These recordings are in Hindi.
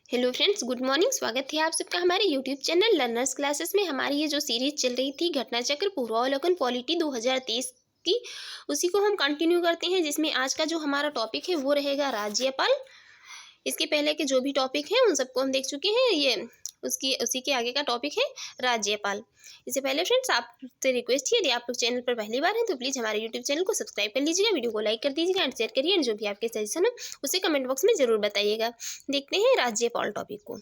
Hello friends, good morning. स्वागत है आप सबका हमारे यूट्यूब चैनल लर्नर्स क्लासेस में। हमारी ये जो सीरीज चल रही थी घटना चक्र पूर्वावलोकन पॉलिटी 2023 की, उसी को हम कंटिन्यू करते हैं, जिसमें आज का जो हमारा टॉपिक है वो रहेगा राज्यपाल। इसके पहले के जो भी टॉपिक हैं उन सबको हम देख चुके हैं। ये उसी के आगे का टॉपिक है राज्यपाल। इससे पहले फ्रेंड्स, आपसे रिक्वेस्ट है, यदि आप लोग चैनल पर पहली बार हैं तो प्लीज़ हमारे यूट्यूब चैनल को सब्सक्राइब कर लीजिएगा, वीडियो को लाइक कर दीजिएगा एंड शेयर करिए, एंड जो भी आपके सजेशन हो उसे कमेंट बॉक्स में ज़रूर बताइएगा। देखते हैं राज्यपाल टॉपिक को।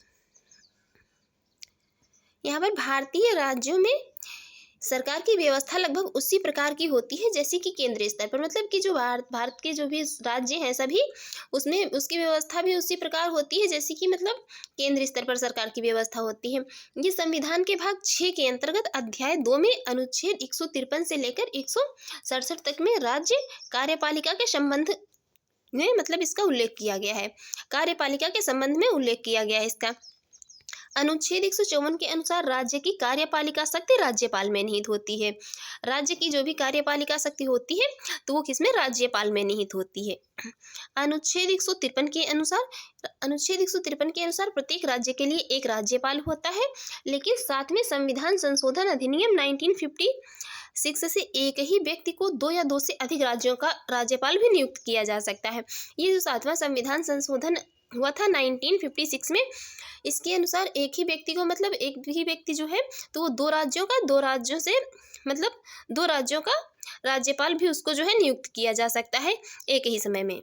यहाँ पर भारतीय राज्यों में सरकार की व्यवस्था लगभग उसी प्रकार की होती है जैसे कि केंद्रीय स्तर पर, मतलब कि जो भारत के जो भी राज्य हैं सभी, उसमें उसकी व्यवस्था भी उसी प्रकार होती है जैसे कि मतलब केंद्रीय स्तर पर सरकार की व्यवस्था होती है। ये संविधान के भाग 6 के अंतर्गत अध्याय 2 में अनुच्छेद 153 से लेकर 167 तक में राज्य कार्यपालिका के संबंध में मतलब इसका उल्लेख किया गया है। कार्यपालिका के संबंध में उल्लेख किया गया है इसका। अनुच्छेद 154 के अनुसार राज्य की कार्यपालिका शक्ति राज्यपाल में निहित होती है। राज्य की जो भी कार्यपालिका शक्ति होती है तो वो किसमें, राज्यपाल में निहित होती है। अनुच्छेद 153 के अनुसार प्रत्येक राज्य के लिए एक राज्यपाल होता है, लेकिन साथ में संविधान संशोधन अधिनियम 1956 से एक ही व्यक्ति को 2 या 2 से अधिक राज्यों का राज्यपाल भी नियुक्त किया जा सकता है। ये जो 7वां संविधान संशोधन हुआ था 1956 में, इसके अनुसार एक ही व्यक्ति को मतलब एक ही व्यक्ति जो है तो वो दो राज्यों का राज्यपाल भी उसको जो है नियुक्त किया जा सकता है एक ही समय में।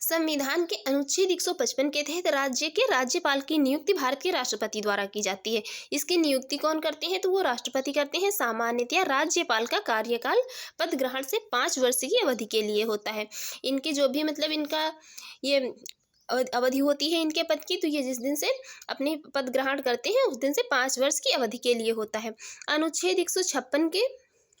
संविधान के अनुच्छेद 155 के तहत राज्य के राज्यपाल की नियुक्ति भारत के राष्ट्रपति द्वारा की जाती है। इसकी नियुक्ति कौन करते हैं तो वो राष्ट्रपति करते हैं। सामान्यतया राज्यपाल का कार्यकाल पद ग्रहण से 5 वर्ष की अवधि के लिए होता है। इनकी जो भी मतलब इनका ये अवधि होती है इनके पद की, तो ये जिस दिन से अपने पद ग्रहण करते हैं उस दिन से 5 वर्ष की अवधि के लिए होता है। अनुच्छेद 156 के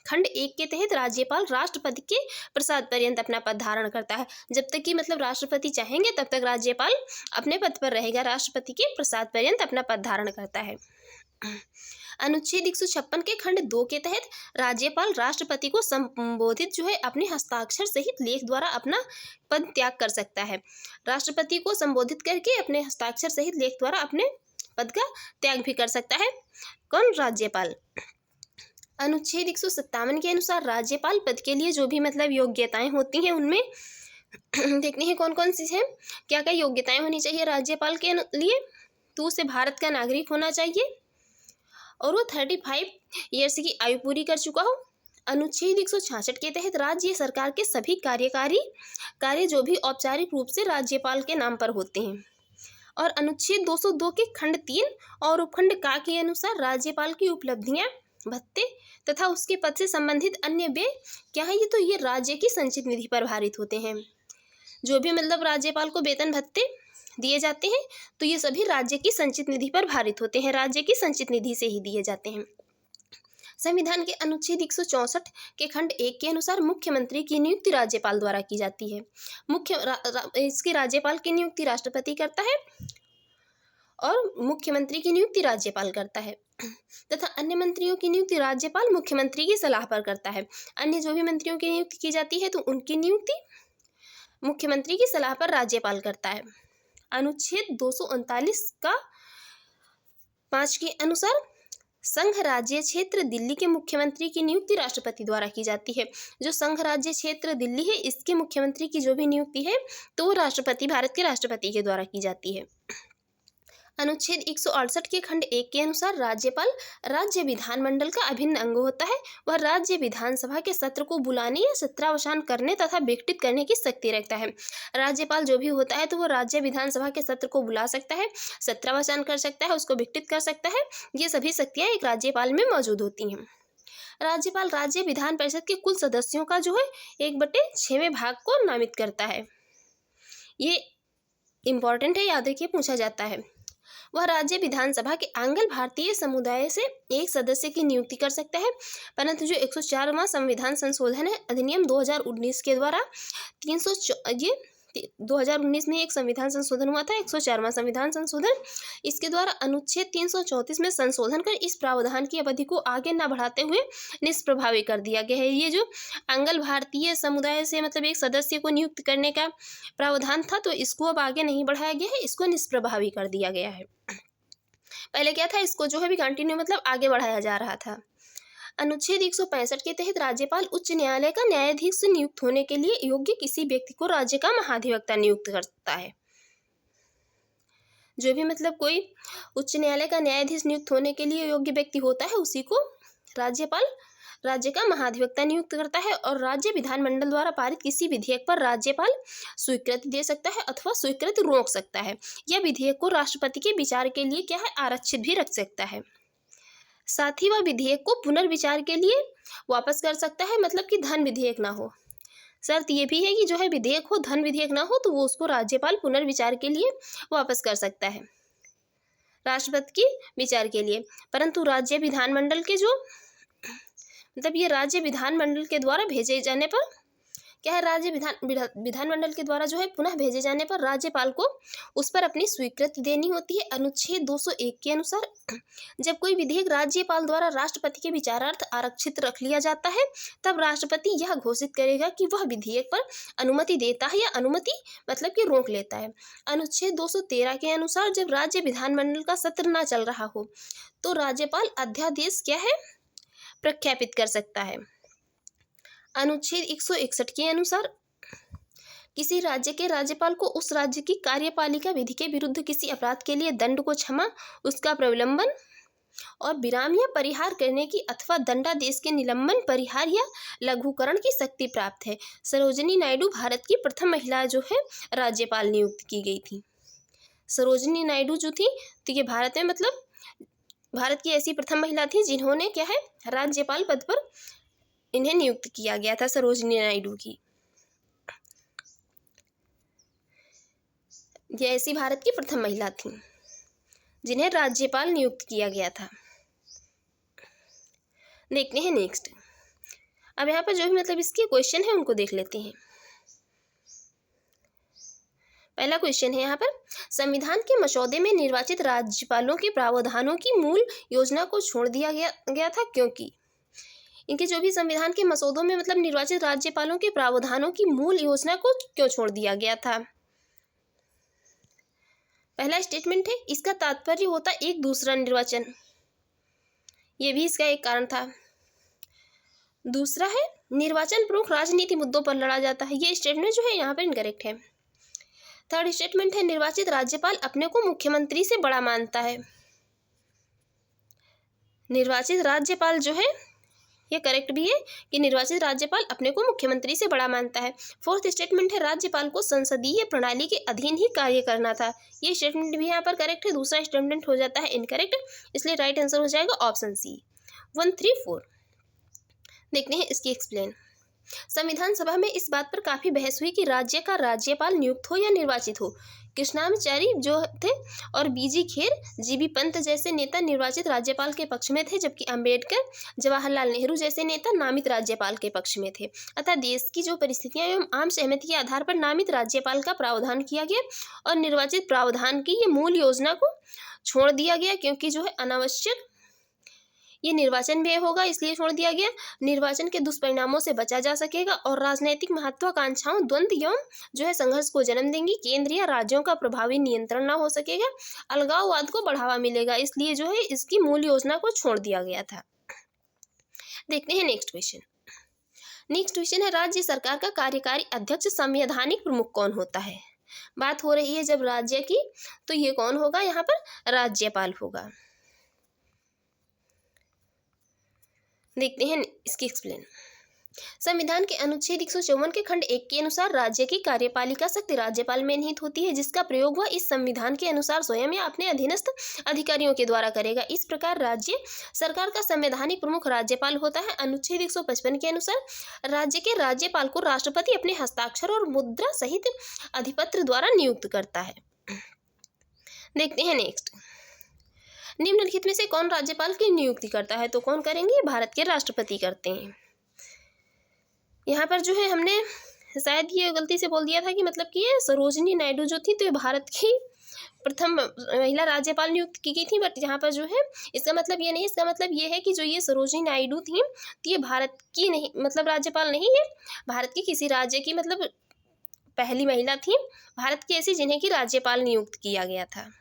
खंड 1 के तहत राज्यपाल राष्ट्रपति के प्रसाद पर्यंत अपना पद धारण करता है। जब तक कि मतलब राष्ट्रपति चाहेंगे तब तक राज्यपाल अपने पद पर रहेगा, राष्ट्रपति के प्रसाद पर्यंत अपना पद धारण करता है। अनुच्छेद 156 के खंड 2 के तहत राज्यपाल राष्ट्रपति को संबोधित जो है अपने हस्ताक्षर सहित लेख द्वारा अपना पद त्याग कर सकता है। राष्ट्रपति को संबोधित करके अपने हस्ताक्षर सहित लेख द्वारा अपने पद का त्याग भी कर सकता है कौन, राज्यपाल। अनुच्छेद 157 के अनुसार राज्यपाल पद के लिए जो भी मतलब योग्यताएं होती हैं उनमें देखते हैं कौन कौन सी है, क्या क्या योग्यताएं होनी चाहिए राज्यपाल के लिए। तो उसे भारत का नागरिक होना चाहिए और वो 35 ईयर्स की आयु पूरी कर चुका हो। अनुच्छेद 166 के तहत राज्य सरकार के सभी कार्यकारी कार्य जो भी औपचारिक रूप से राज्यपाल के नाम पर होते हैं। और अनुच्छेद 202 के खंड 3 और उपखंड का के अनुसार राज्यपाल की उपलब्धियां, भत्ते तथा उसके पद से संबंधित अन्य व्यय क्या है, ये राज्य की संचित निधि पर भारित होते हैं। जो भी मतलब राज्यपाल को वेतन भत्ते दिए जाते हैं तो ये सभी राज्य की संचित निधि पर भारित होते हैं, राज्य की संचित निधि से ही दिए जाते हैं। संविधान के अनुच्छेद 164 के खंड 1 के अनुसार मुख्यमंत्री की नियुक्ति राज्यपाल द्वारा की जाती है। इसके राज्यपाल की नियुक्ति राष्ट्रपति करता है और मुख्यमंत्री की नियुक्ति राज्यपाल करता है तथा अन्य मंत्रियों की नियुक्ति राज्यपाल मुख्यमंत्री की सलाह पर करता है। अन्य जो भी मंत्रियों की नियुक्ति की जाती है तो उनकी नियुक्ति मुख्यमंत्री की सलाह पर राज्यपाल करता है। अनुच्छेद 239 का 5 के अनुसार संघ राज्य क्षेत्र दिल्ली के मुख्यमंत्री की नियुक्ति राष्ट्रपति द्वारा की जाती है। जो संघ राज्य क्षेत्र दिल्ली है इसके मुख्यमंत्री की जो भी नियुक्ति है तो वो राष्ट्रपति, भारत के राष्ट्रपति के द्वारा की जाती है। अनुच्छेद 168 के खंड 1 के अनुसार राज्यपाल राज्य विधानमंडल का अभिन्न अंग होता है। वह राज्य विधानसभा के सत्र को बुलाने या सत्रावसान करने तथा विघटित करने की शक्ति रखता है। राज्यपाल जो भी होता है तो वो राज्य विधानसभा के सत्र को बुला सकता है, सत्रावसान कर सकता है, उसको विघटित कर सकता है। ये सभी शक्तियाँ एक राज्यपाल में मौजूद होती हैं। राज्यपाल राज्य विधान परिषद के कुल सदस्यों का जो है 1/6वें भाग को नामित करता है। ये इम्पॉर्टेंट है, याद रखिए, पूछा जाता है। वह राज्य विधानसभा के आंग्ल भारतीय समुदाय से एक सदस्य की नियुक्ति कर सकता है, परंतु जो 104वां संविधान संशोधन है अधिनियम 2019 के द्वारा 2019 में एक संविधान संशोधन हुआ था, 104वां संविधान संशोधन। इसके द्वारा अनुच्छेद 334 में संशोधन कर इस प्रावधान की अवधि को आगे न बढ़ाते हुए निष्प्रभावी कर दिया गया है। ये जो अंगल भारतीय समुदाय से मतलब एक सदस्य को नियुक्त करने का प्रावधान था, तो इसको अब आगे नहीं बढ़ाया गया है, इसको निष्प्रभावी कर दिया गया है। पहले क्या था, इसको जो है भी कंटिन्यू मतलब आगे बढ़ाया जा रहा था। अनुच्छेद 165 के तहत राज्यपाल उच्च न्यायालय का न्यायाधीश से नियुक्त होने के लिए योग्य किसी व्यक्ति को राज्य का महाधिवक्ता नियुक्त करता है। जो भी मतलब कोई उच्च न्यायालय का न्यायाधीश नियुक्त होने के लिए योग्य व्यक्ति होता है, उसी को राज्यपाल राज्य का महाधिवक्ता नियुक्त करता है। और राज्य विधानमंडल द्वारा पारित किसी विधेयक पर राज्यपाल स्वीकृति दे सकता है अथवा स्वीकृति रोक सकता है। यह विधेयक को राष्ट्रपति के विचार के लिए क्या है, आरक्षित भी रख सकता है। साथ ही वह विधेयक को पुनर्विचार के लिए वापस कर सकता है, मतलब कि धन विधेयक ना हो। शर्त ये भी है कि जो है विधेयक हो, धन विधेयक ना हो, तो वो उसको राज्यपाल पुनर्विचार के लिए वापस कर सकता है राष्ट्रपति के विचार के लिए। परंतु राज्य विधानमंडल के जो मतलब ये राज्य विधानमंडल के द्वारा भेजे जाने पर क्या है, राज्य विधानमंडल के द्वारा जो है पुनः भेजे जाने पर राज्यपाल को उस पर अपनी स्वीकृति देनी होती है। अनुच्छेद 201 के अनुसार जब कोई विधेयक राज्यपाल द्वारा राष्ट्रपति के विचारार्थ आरक्षित रख लिया जाता है, तब राष्ट्रपति यह घोषित करेगा कि वह विधेयक पर अनुमति देता है या अनुमति मतलब कि रोक लेता है। अनुच्छेद 213 के अनुसार जब राज्य विधानमंडल का सत्र न चल रहा हो, तो राज्यपाल अध्यादेश क्या है, प्रख्यापित कर सकता है। अनुच्छेद 161 के अनुसार किसी राज्य के राज्यपाल को उस राज्य की कार्यपालिका विधि के विरुद्ध किसी अपराध के लिए दंड को क्षमा, उसका प्रलंबन और विराम या परिहार करने की अथवा दंडादेश के निलंबन, परिहार या लघुकरण की शक्ति प्राप्त है। सरोजिनी नायडू भारत की प्रथम महिला जो है राज्यपाल नियुक्त की गई थी। सरोजिनी नायडू जो थी, तो ये भारत में मतलब भारत की ऐसी प्रथम महिला थी जिन्होंने क्या है, राज्यपाल पद पर इन्हें नियुक्त किया गया था, सरोजिनी नायडू की। ये ऐसी भारत की प्रथम महिला थी जिन्हें राज्यपाल नियुक्त किया गया था। देखते हैं नेक्स्ट। अब यहाँ पर जो भी मतलब इसके क्वेश्चन है उनको देख लेते हैं। पहला क्वेश्चन है यहाँ पर, संविधान के मसौदे में निर्वाचित राज्यपालों के प्रावधानों की मूल योजना को छोड़ दिया गया था, क्योंकि इनके जो भी संविधान के मसौदों में मतलब निर्वाचित राज्यपालों के प्रावधानों की मूल योजना को क्यों छोड़ दिया गया था। पहला स्टेटमेंट है, इसका तात्पर्य होता एक दूसरा निर्वाचन, ये भी इसका एक कारण था। दूसरा है, निर्वाचन प्रमुख राजनीति मुद्दों पर लड़ा जाता है, ये स्टेटमेंट जो है यहाँ पर इनकरेक्ट है। थर्ड स्टेटमेंट है, निर्वाचित राज्यपाल अपने को मुख्यमंत्री से बड़ा मानता है, निर्वाचित राज्यपाल जो है ये करेक्ट भी है कि निर्वाचित राज्यपाल अपने को मुख्यमंत्री से बड़ा मानता है। फोर्थ स्टेटमेंट है, राज्यपाल को संसदीय प्रणाली के अधीन ही कार्य करना था, ये स्टेटमेंट भी यहाँ पर करेक्ट है। दूसरा स्टेटमेंट हो जाता है इनकरेक्ट, इसलिए राइट आंसर हो जाएगा ऑप्शन सी 1, 3, 4। देखते हैं इसकी एक्सप्लेन। संविधान सभा में इस बात पर काफ़ी बहस हुई कि राज्य का राज्यपाल नियुक्त हो या निर्वाचित हो। कृष्णामाचारी जो थे और बीजी खेर, जीबी पंत जैसे नेता निर्वाचित राज्यपाल के पक्ष में थे, जबकि अंबेडकर, जवाहरलाल नेहरू जैसे नेता नामित राज्यपाल के पक्ष में थे। अतः देश की जो परिस्थितियां एवं आम सहमति के आधार पर नामित राज्यपाल का प्रावधान किया गया और निर्वाचित प्रावधान की ये मूल योजना को छोड़ दिया गया, क्योंकि जो है अनावश्यक ये निर्वाचन व्यय होगा, इसलिए छोड़ दिया गया। निर्वाचन के दुष्परिणामों से बचा जा सकेगा और राजनैतिक महत्वाकांक्षाओं, द्वंद्व एवं जो है संघर्ष को जन्म देंगी। केंद्र या राज्यों का प्रभावी नियंत्रण न हो सकेगा, अलगाववाद को बढ़ावा मिलेगा, इसलिए जो है इसकी मूल योजना को छोड़ दिया गया था। देखते हैं नेक्स्ट क्वेश्चन। नेक्स्ट क्वेश्चन है, राज्य सरकार का कार्यकारी अध्यक्ष संवैधानिक प्रमुख कौन होता है। बात हो रही है जब राज्य की, तो ये कौन होगा, यहाँ पर राज्यपाल होगा। देखते हैं इसकी एक्सप्लेन। संविधान के अनुच्छेद 154 के खंड 1 के अनुसार राज्य की कार्यपालिका शक्ति राज्यपाल में निहित होती है, जिसका प्रयोग वह इस संविधान के अनुसार स्वयं या अपने अधीनस्थ अधिकारियों के द्वारा करेगा। इस प्रकार राज्य सरकार का संवैधानिक प्रमुख राज्यपाल होता है। अनुच्छेद 155 के अनुसार राज्य के राज्यपाल को राष्ट्रपति अपने हस्ताक्षर और मुद्रा सहित अधिपत्र द्वारा नियुक्त करता है। देखते हैं नेक्स्ट। निम्नलिखित में से कौन राज्यपाल की नियुक्ति करता है, तो कौन करेंगे, भारत के राष्ट्रपति करते हैं। यहाँ पर जो है हमने शायद ये गलती से बोल दिया था कि मतलब कि ये सरोजिनी नायडू जो थी तो ये भारत की प्रथम महिला राज्यपाल नियुक्त की गई थी, बट यहाँ पर जो है इसका मतलब ये नहीं, इसका मतलब ये है कि जो ये सरोजिनी नायडू थी तो ये भारत की नहीं, मतलब राज्यपाल नहीं है, भारत की किसी राज्य की मतलब पहली महिला थी, भारत की ऐसी जिन्हें की राज्यपाल नियुक्त किया गया था।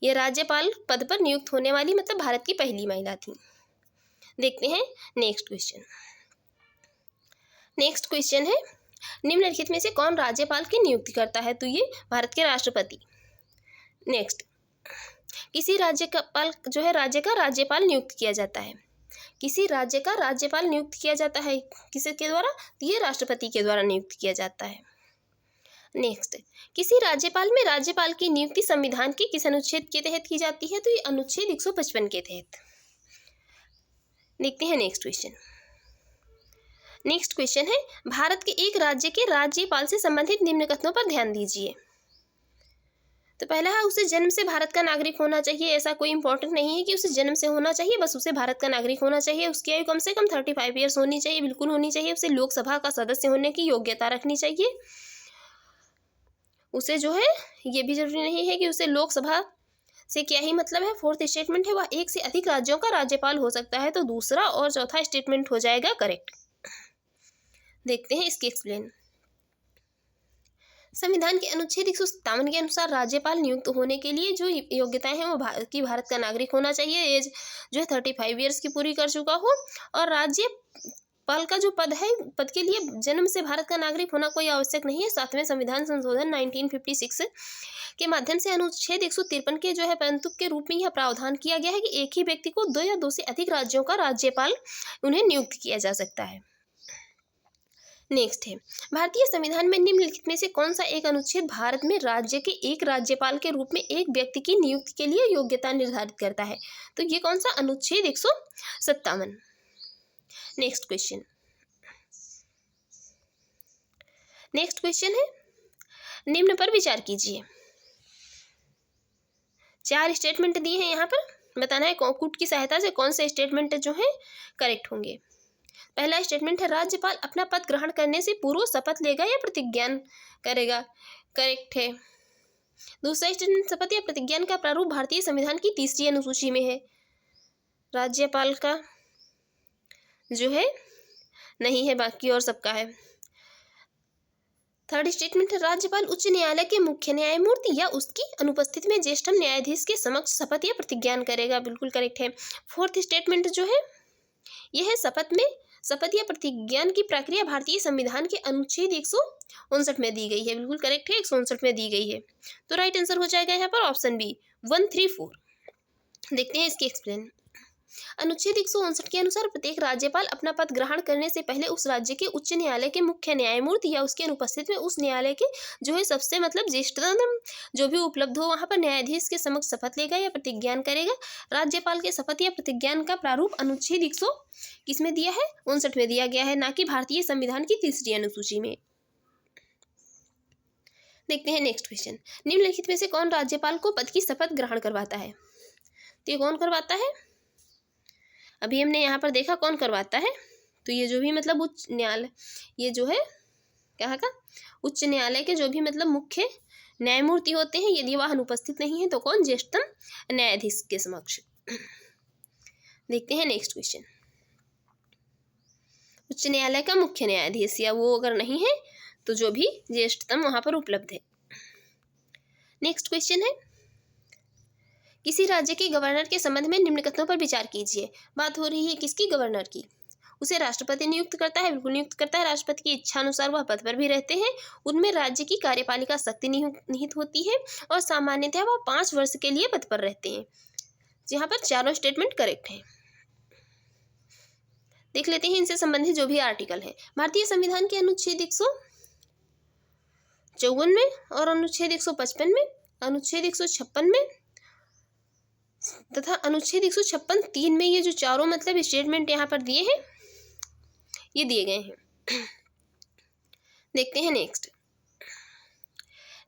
ये राज्यपाल पद पर नियुक्त होने वाली मतलब भारत की पहली महिला थी। देखते हैं नेक्स्ट क्वेश्चन। नेक्स्ट क्वेश्चन है, निम्नलिखित में से कौन राज्यपाल की नियुक्ति करता है? तो ये भारत के राष्ट्रपति। नेक्स्ट, किसी राज्य का राज्यपाल नियुक्त किया जाता है। किसी राज्य का राज्यपाल नियुक्त किया जाता है किसके द्वारा? तो ये राष्ट्रपति के द्वारा नियुक्त किया जाता है। नेक्स्ट, किसी राज्यपाल में राज्यपाल की नियुक्ति संविधान के किस अनुच्छेद के तहत की जाती है? तो ये अनुच्छेद 155 के तहत। देखते हैं नेक्स्ट क्वेश्चन। नेक्स्ट क्वेश्चन है, भारत के एक राज्य के राज्यपाल से संबंधित निम्न कथनों पर ध्यान दीजिए। तो पहला है, उसे जन्म से भारत का नागरिक होना चाहिए। ऐसा कोई इंपॉर्टेंट नहीं है कि उसे जन्म से होना चाहिए, बस उसे भारत का नागरिक होना चाहिए। उसकी आयु कम से कम 35 ईयर्स होनी चाहिए, बिल्कुल होनी चाहिए। उसे लोकसभा का सदस्य होने की योग्यता रखनी चाहिए। उसे जो है ये भी जरूरी नहीं है कि उसे लोकसभा से क्या ही मतलब है। फोर्थ स्टेटमेंट है, वह एक से अधिक राज्यों का राज्यपाल हो सकता है। तो दूसरा और चौथा स्टेटमेंट हो जाएगा करेक्ट। देखते हैं इसकी एक्सप्लेन। संविधान के अनुच्छेद 157 के अनुसार राज्यपाल नियुक्त होने के लिए जो योग्यताएं हैं वो भारत का नागरिक होना चाहिए, एज जो है 35 ईयर्स की पूरी कर चुका हो, और राज्यपाल का जो पद है, पद के लिए जन्म से भारत का नागरिक होना कोई आवश्यक नहीं है। 7वें संविधान संशोधन 1956 के माध्यम से अनुच्छेद 153 के जो है परंतु के रूप में यह प्रावधान किया गया है कि एक ही व्यक्ति को 2 या 2 से अधिक राज्यों का राज्यपाल उन्हें नियुक्त किया जा सकता है। नेक्स्ट है, भारतीय संविधान में निम्नलिखित में से कौन सा एक अनुच्छेद भारत में राज्य के एक राज्यपाल के रूप में एक व्यक्ति की नियुक्ति के लिए योग्यता निर्धारित करता है? तो ये कौन सा? अनुच्छेद 157। Next question. नेक्स्ट क्वेश्चन है, निम्न पर विचार कीजिए। 4 स्टेटमेंट दिए हैं, यहाँ पर बताना है कुट की सहायता से कौन से स्टेटमेंट जो है करेक्ट होंगे। पहला स्टेटमेंट है, राज्यपाल अपना पद ग्रहण करने से पूर्व शपथ लेगा या प्रतिज्ञान करेगा। करेक्ट है। दूसरा स्टेटमेंट, शपथ या प्रतिज्ञान का प्रारूप भारतीय संविधान की 3री अनुसूची में है। राज्यपाल का जो है नहीं है, बाकी और सबका है। थर्ड स्टेटमेंट है, राज्यपाल उच्च न्यायालय के मुख्य न्यायमूर्ति या उसकी अनुपस्थिति में ज्येष्ठतम न्यायाधीश के समक्ष शपथ या प्रतिज्ञान करेगा। बिल्कुल करेक्ट है। फोर्थ स्टेटमेंट जो है यह है, शपथ या प्रतिज्ञान की प्रक्रिया भारतीय संविधान के अनुच्छेद 159 में दी गई है। बिल्कुल करेक्ट है, 159 में दी गई है। तो राइट आंसर हो जाएगा यहाँ पर ऑप्शन बी 134। देखते हैं इसकी एक्सप्लेन। अनुच्छेद 159 के अनुसार प्रत्येक राज्यपाल अपना पद ग्रहण करने से पहले उस राज्य के उच्च न्यायालय के मुख्य न्यायमूर्ति या उसकी अनुपस्थिति में उस न्यायालय के जो है सबसे मतलब ज्येष्ठतम जो भी उपलब्ध हो वहां पर न्यायाधीश के समक्ष शपथ लेगा या प्रतिज्ञान करेगा। राज्यपाल के शपथ या प्रतिज्ञान का प्रारूप अनुच्छेद 100 किसमें दिया है? 59 में दिया गया है, ना कि भारतीय संविधान की 3री अनुसूची में। देखते हैं नेक्स्ट क्वेश्चन। निम्नलिखित में से कौन राज्यपाल को पद की शपथ ग्रहण करवाता है? तो ये कौन करवाता है? अभी हमने यहाँ पर देखा कौन करवाता है। तो ये जो भी मतलब उच्च न्यायालय, ये जो है कहाँ का? उच्च न्यायालय के जो भी मतलब मुख्य न्यायमूर्ति होते हैं, यदि वह अनुपस्थित नहीं है तो कौन? ज्येष्ठतम न्यायाधीश के समक्ष। देखते हैं नेक्स्ट क्वेश्चन। उच्च न्यायालय का मुख्य न्यायाधीश या वो अगर नहीं है तो जो भी ज्येष्ठतम वहां पर उपलब्ध है। नेक्स्ट क्वेश्चन है, किसी राज्य के गवर्नर के संबंध में निम्न कथनों पर विचार कीजिए। बात हो रही है किसकी? गवर्नर की। उसे राष्ट्रपति नियुक्त करता है। बिल्कुल नियुक्त करता है। राष्ट्रपति की इच्छा अनुसार वह पद पर भी रहते हैं। उनमें राज्य की कार्यपालिका शक्ति निहित होती है और सामान्यतः वह 5 वर्ष के लिए पद पर रहते हैं। यहाँ पर चारों स्टेटमेंट करेक्ट है। देख लेते हैं इनसे संबंधित जो भी आर्टिकल है। भारतीय संविधान के अनुच्छेद 154 में और अनुच्छेद 155 में, अनुच्छेद 156 में तथा अनुच्छेद 156(3) में ये जो चारों मतलब स्टेटमेंट यहाँ पर दिए हैं, ये दिए गए हैं। देखते हैं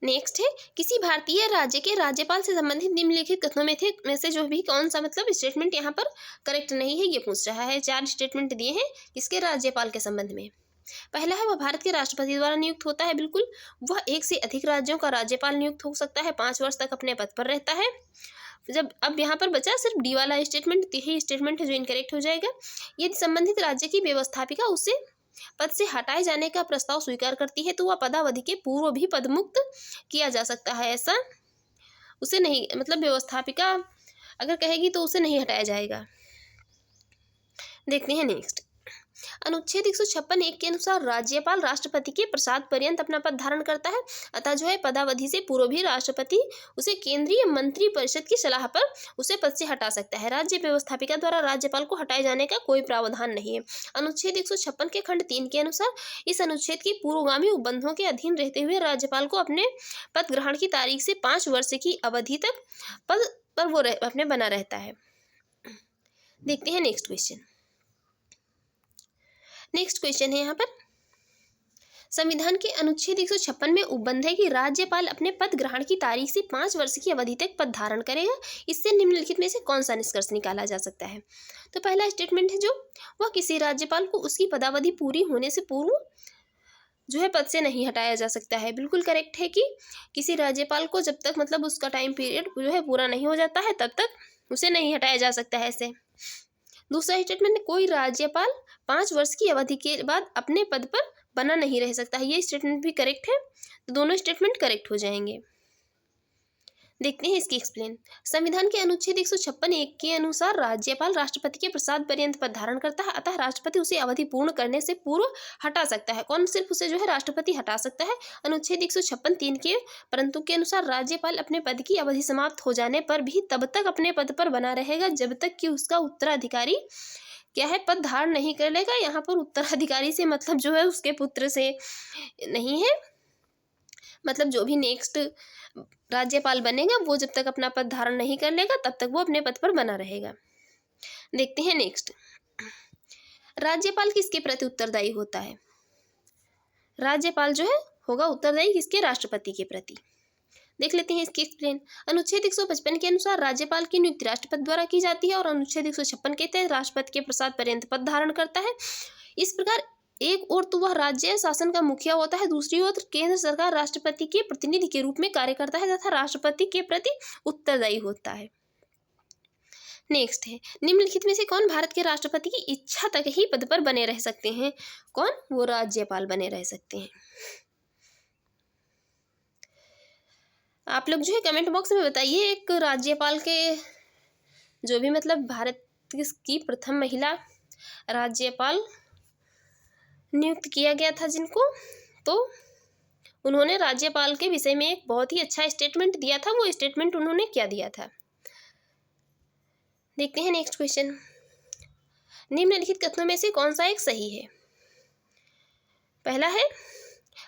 नेक्स्ट है, किसी भारतीय राज्य के राज्यपाल से संबंधित निम्नलिखित कथनों में से जो भी कौन सा मतलब स्टेटमेंट यहाँ पर करेक्ट नहीं है, ये पूछ रहा है। 4 स्टेटमेंट दिए हैं किसके? राज्यपाल के संबंध में। पहला है वह भारत के राष्ट्रपति द्वारा नियुक्त होता है, बिल्कुल। वह एक से अधिक राज्यों का राज्यपाल नियुक्त हो सकता है, 5 वर्ष तक अपने पद पर रहता है। जब अब यहाँ पर बचा सिर्फ डी वाला स्टेटमेंट, तो यही स्टेटमेंट है जो इनकरेक्ट हो जाएगा। यदि संबंधित राज्य की व्यवस्थापिका उसे पद से हटाए जाने का प्रस्ताव स्वीकार करती है तो वह पदावधि के पूर्व भी पदमुक्त किया जा सकता है। ऐसा उसे नहीं, मतलब व्यवस्थापिका अगर कहेगी तो उसे नहीं हटाया जाएगा। देखते हैं नेक्स्ट। अनुच्छेद 156(1) के अनुसार राज्यपाल राष्ट्रपति के प्रसाद पर्यंत अपना पद धारण करता है, अतः जो है पदावधि से पूर्व भी राष्ट्रपति उसे केंद्रीय मंत्री परिषद की सलाह पर उसे पद से हटा सकता है। राज्य व्यवस्थापिका द्वारा राज्यपाल को हटाए जाने का कोई प्रावधान नहीं है। अनुच्छेद 156 के खंड 3 के अनुसार इस अनुच्छेद के पूर्वगामी उपबंधों के अधीन रहते हुए राज्यपाल को अपने पद ग्रहण की तारीख से 5 वर्ष की अवधि तक पद पर वो अपने बना रहता है। देखते हैं नेक्स्ट क्वेश्चन। नेक्स्ट क्वेश्चन है यहाँ पर, संविधान के अनुच्छेद 156 में उपबंध है कि राज्यपाल अपने पद ग्रहण की तारीख से 5 वर्ष की अवधि तक पद धारण करेगा। इससे निम्नलिखित में से कौन सा निष्कर्ष निकाला जा सकता है? तो पहला स्टेटमेंट है जो वह किसी राज्यपाल को उसकी पदावधि पूरी होने से पूर्व जो है पद से नहीं हटाया जा सकता है। बिल्कुल करेक्ट है कि किसी राज्यपाल को जब तक मतलब उसका टाइम पीरियड जो है पूरा नहीं हो जाता है तब तक उसे नहीं हटाया जा सकता है ऐसे। दूसरा स्टेटमेंट, कोई राज्यपाल 5 वर्ष की अवधि के बाद अपने पद पर बना नहीं रह सकता है। ये स्टेटमेंट भी करेक्ट है, तो दोनों स्टेटमेंट करेक्ट हो जाएंगे। देखते हैं इसकी एक्सप्लेन। संविधान के अनुच्छेद 156(1) के अनुसार राज्यपाल राष्ट्रपति के प्रसाद पर्यंत पद धारण करता है, अतः राष्ट्रपति उसे अवधि पूर्ण करने से पूर्व हटा सकता है। कौन सिर्फ उसे जो है राष्ट्रपति हटा सकता है? अनुच्छेद 156(3) के परंतु के अनुसार राज्यपाल अपने पद की अवधि समाप्त हो जाने पर भी तब तक अपने पद पर बना रहेगा जब तक कि उसका उत्तराधिकारी क्या है पद धारण नहीं कर लेगा। यहाँ पर उत्तराधिकारी से मतलब जो है उसके पुत्र से नहीं है, मतलब जो भी नेक्स्ट राज्यपाल बनेगा वो जब तक अपना पद धारण नहीं कर लेगा तब तक वो अपने पद पर बना रहेगा। देखते हैं नेक्स्ट, राज्यपाल किसके प्रति उत्तरदायी होता है? राज्यपाल जो है होगा उत्तरदायी किसके? राष्ट्रपति के प्रति। देख लेते हैं इसकी एक्सप्लेन। अनुच्छेद 155 के अनुसार राज्यपाल की नियुक्ति राष्ट्रपति द्वारा की जाती है और अनुच्छेद 156 के तहत राष्ट्रपति के प्रसाद पर्यंत पद धारण करता है। इस प्रकार एक ओर तो वह राज्य शासन का मुखिया होता है, दूसरी ओर केंद्र सरकार राष्ट्रपति के प्रतिनिधि के रूप में कार्य करता है तथा राष्ट्रपति के प्रति उत्तरदायी होता है। नेक्स्ट है, निम्नलिखित में से कौन भारत के राष्ट्रपति की इच्छा तक ही पद पर बने रह सकते हैं? कौन? वो राज्यपाल बने रह सकते हैं। आप लोग जो है कमेंट बॉक्स में बताइए एक राज्यपाल के जो भी मतलब भारत की प्रथम महिला राज्यपाल नियुक्त किया गया था जिनको, तो उन्होंने राज्यपाल के विषय में एक बहुत ही अच्छा स्टेटमेंट दिया था। वो स्टेटमेंट उन्होंने क्या दिया था? देखते हैं नेक्स्ट क्वेश्चन। निम्नलिखित कथनों में से कौन सा एक सही है? पहला है,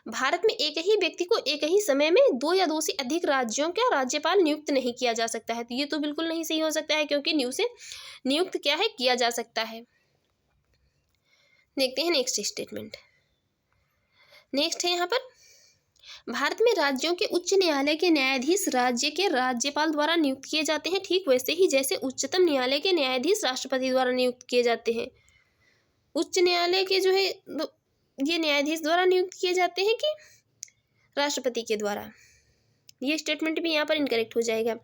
भारत में एक ही व्यक्ति को एक ही समय में 2 या 2 से अधिक राज्यों का राज्यपाल नियुक्त नहीं किया जा सकता है। तो ये तो बिल्कुल नहीं सही हो सकता है क्योंकि नियुक्त क्या है? किया जा सकता है। देखते हैं नेक्स्ट स्टेटमेंट। नेक्स्ट है यहाँ पर, भारत में राज्यों के उच्च न्यायालय के न्यायाधीश राज्य के राज्यपाल द्वारा नियुक्त किए जाते हैं, ठीक वैसे ही जैसे उच्चतम न्यायालय के न्यायाधीश राष्ट्रपति द्वारा नियुक्त किए जाते हैं। उच्च न्यायालय के जो है ये न्यायाधीश द्वारा नियुक्त किए जाते हैं कि राष्ट्रपति के द्वारा? ये स्टेटमेंट भी यहाँ पर इनकरेक्ट हो जाएगा।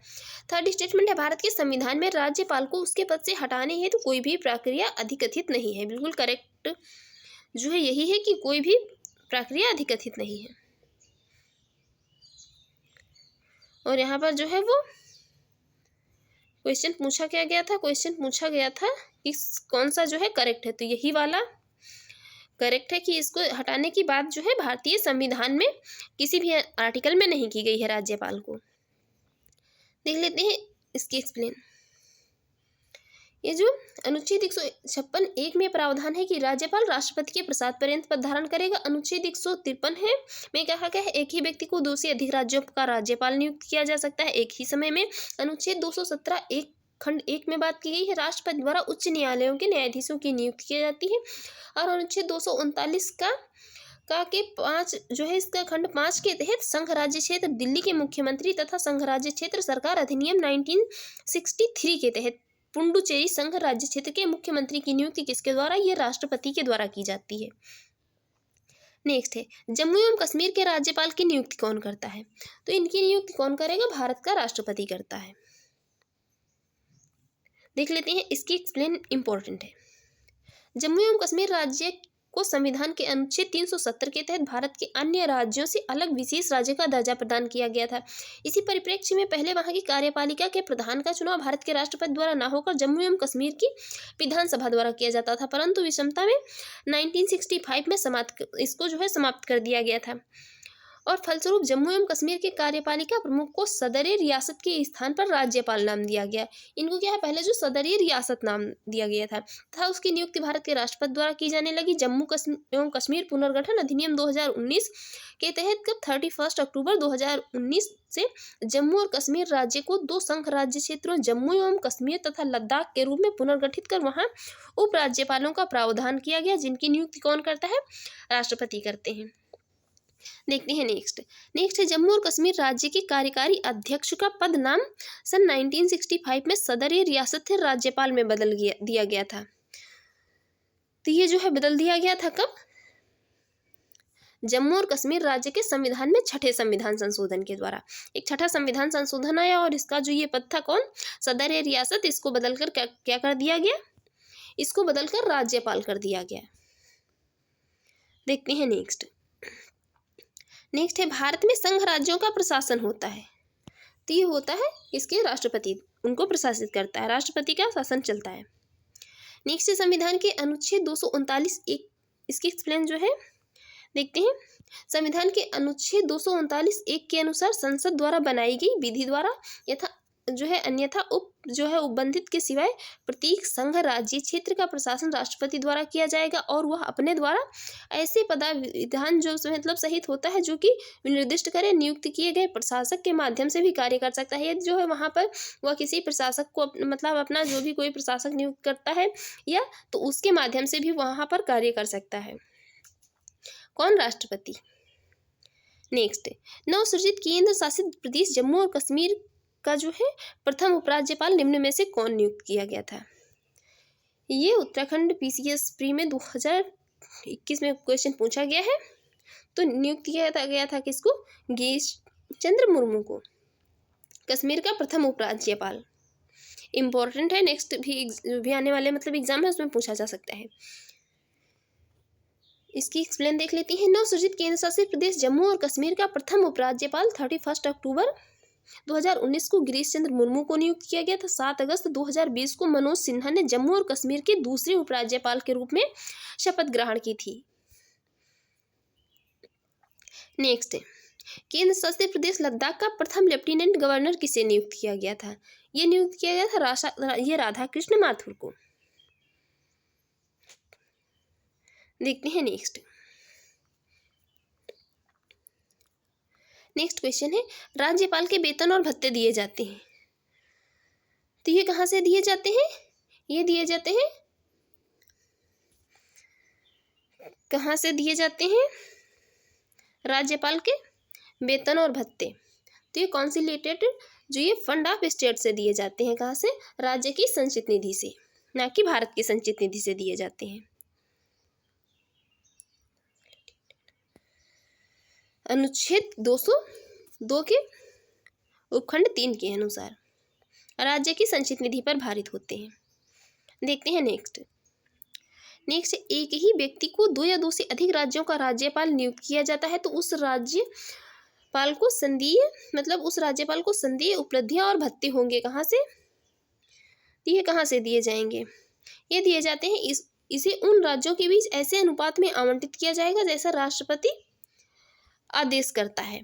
थर्ड स्टेटमेंट है, भारत के संविधान में राज्यपाल को उसके पद से हटाने हेतु कोई भी प्रक्रिया अधिकथित नहीं है। बिल्कुल करेक्ट जो है यही है कि कोई भी प्रक्रिया अधिकथित नहीं है। और यहाँ पर जो है वो क्वेश्चन पूछा क्या गया था? क्वेश्चन पूछा गया था कि कौन सा जो है करेक्ट है, तो यही वाला करेक्ट है कि इसको हटाने की बात जो है भारतीय संविधान में किसी भी आर्टिकल में नहीं की गई है राज्यपाल को। देख लेते हैं इसकी एक्सप्लेन। ये जो अनुच्छेद 156(1) में प्रावधान है कि राज्यपाल राष्ट्रपति के प्रसाद पर्यंत पद धारण करेगा। अनुच्छेद 153 है में कहा गया है एक ही व्यक्ति को 2 से अधिक राज्यों का राज्यपाल नियुक्त किया जा सकता है एक ही समय में। अनुच्छेद 217(1) खंड 1 में बात की गई है राष्ट्रपति द्वारा उच्च न्यायालयों के न्यायाधीशों की नियुक्ति की जाती है। और अनुच्छेद 239 का के 5 जो है इसका खंड 5 के तहत संघ राज्य क्षेत्र दिल्ली के मुख्यमंत्री तथा संघ राज्य क्षेत्र सरकार अधिनियम 1963 के तहत पुडुचेरी संघ राज्य क्षेत्र के मुख्यमंत्री की नियुक्ति किसके द्वारा? ये राष्ट्रपति के द्वारा की जाती है। नेक्स्ट है जम्मू एवं कश्मीर के राज्यपाल की नियुक्ति कौन करता है? तो इनकी नियुक्ति कौन करेगा? भारत का राष्ट्रपति करता है। देख लेते हैं, इसकी एक्सप्लेन इंपॉर्टेंट है। जम्मू एवं कश्मीर राज्य को संविधान के अनुच्छेद 370 के तहत भारत के अन्य राज्यों से अलग विशेष राज्य का दर्जा प्रदान किया गया था। इसी परिप्रेक्ष्य में पहले वहां की कार्यपालिका के प्रधान का चुनाव भारत के राष्ट्रपति द्वारा न होकर जम्मू एवं कश्मीर की विधानसभा द्वारा किया जाता था, परंतु विषमता में 1965 में समाप्त कर दिया गया था और फलस्वरूप जम्मू एवं कश्मीर के कार्यपालिका प्रमुख को सदर रियासत के स्थान पर राज्यपाल नाम दिया गया। इनको क्या है, पहले जो सदर रियासत नाम दिया गया था तथा उसकी नियुक्ति भारत के राष्ट्रपति द्वारा की जाने लगी। जम्मू एवं कश्मीर पुनर्गठन अधिनियम 2019 के तहत कब 31 अक्टूबर 2019 से जम्मू और कश्मीर राज्य को 2 संघ राज्य क्षेत्रों जम्मू एवं कश्मीर तथा लद्दाख के रूप में पुनर्गठित कर वहां उप राज्यपालों का प्रावधान किया गया, जिनकी नियुक्ति कौन करता है? राष्ट्रपति करते हैं। देखते हैं नेक्स्ट है जम्मू और कश्मीर राज्य के कार्यकारी अध्यक्ष का पद नाम सन 1965 में सदर रियासत से राज्यपाल में दिया गया था। तो ये जो है बदल दिया गया था कब? जम्मू और कश्मीर राज्य के संविधान में 6ठे संविधान संशोधन के द्वारा एक 6ठा संविधान संशोधन आया और इसका जो ये पद था कौन? सदर रियासत। इसको बदलकर क्या कर दिया गया? इसको बदलकर राज्यपाल कर दिया गया। देखते हैं नेक्स्ट है भारत में संघ राज्यों का प्रशासन होता है। तो ये होता है इसके राष्ट्रपति, उनको प्रशासित करता है, राष्ट्रपति का शासन चलता है। नेक्स्ट है संविधान के अनुच्छेद 239(1) इसकी एक्सप्लेन जो है देखते हैं। संविधान के अनुच्छेद 239(1) के अनुसार संसद द्वारा बनाई गई विधि द्वारा अन्यथा उपबंधित के सिवाय प्रत्येक संघ राज्य क्षेत्र का प्रशासन राष्ट्रपति द्वारा किया जाएगा और वह अपने द्वारा ऐसे पदाविधान जो सहित होता है जो कि निर्दिष्ट करे नियुक्त किए गए प्रशासक के माध्यम से भी कार्य कर सकता है। जो है वहां पर वह किसी प्रशासक को अपना जो भी कोई प्रशासक नियुक्त करता है या तो उसके माध्यम से भी वहां पर कार्य कर सकता है। कौन? राष्ट्रपति। नेक्स्ट नवसृजित केंद्र शासित प्रदेश जम्मू और कश्मीर का जो है प्रथम उपराज्यपाल निम्न में से कौन नियुक्त किया गया था? ये उत्तराखंड PCS प्री में 2021 में क्वेश्चन पूछा गया है। तो नियुक्त किया गया था किसको? गिरीश चंद्र मुर्मू को कश्मीर का प्रथम उपराज्यपाल। इंपॉर्टेंट है, नेक्स्ट भी आने वाले एग्जाम है उसमें पूछा जा सकता है। इसकी एक्सप्लेन देख लेती हैं। नवसृजित केंद्र शासित प्रदेश जम्मू और कश्मीर का प्रथम उपराज्यपाल 31 अक्टूबर 2019 को गिरीश चंद्र मुर्मू को नियुक्त किया गया था। 7 अगस्त 2020 को मनोज सिन्हा ने जम्मू और कश्मीर के दूसरे उपराज्यपाल के रूप में शपथ ग्रहण की थी। नेक्स्ट केंद्र शासित प्रदेश लद्दाख का प्रथम लेफ्टिनेंट गवर्नर किसे नियुक्त किया गया था? ये नियुक्त किया गया था राधाकृष्ण माथुर को। देखते हैं नेक्स्ट क्वेश्चन है राज्यपाल के वेतन और भत्ते दिए जाते हैं। तो ये कहाँ से दिए जाते हैं? ये दिए जाते हैं कहाँ से दिए जाते हैं? राज्यपाल के वेतन और भत्ते। तो ये कॉन्सिलेटेड जो ये फंड ऑफ स्टेट से दिए जाते हैं। कहाँ से? राज्य की संचित निधि से, ना कि भारत की संचित निधि से दिए जाते हैं। अनुच्छेद 202 के उपखंड 3 के अनुसार राज्य की संचित निधि पर भारित होते हैं। देखते हैं नेक्स्ट एक ही व्यक्ति को 2 या 2 से अधिक राज्यों का राज्यपाल नियुक्त किया जाता है तो उस राज्यपाल को संदेय उपलब्धियां और भत्ते होंगे। कहाँ से? ये कहाँ से दिए जाएंगे? ये दिए जाते हैं इसे उन राज्यों के बीच ऐसे अनुपात में आवंटित किया जाएगा जैसा राष्ट्रपति आदेश करता है।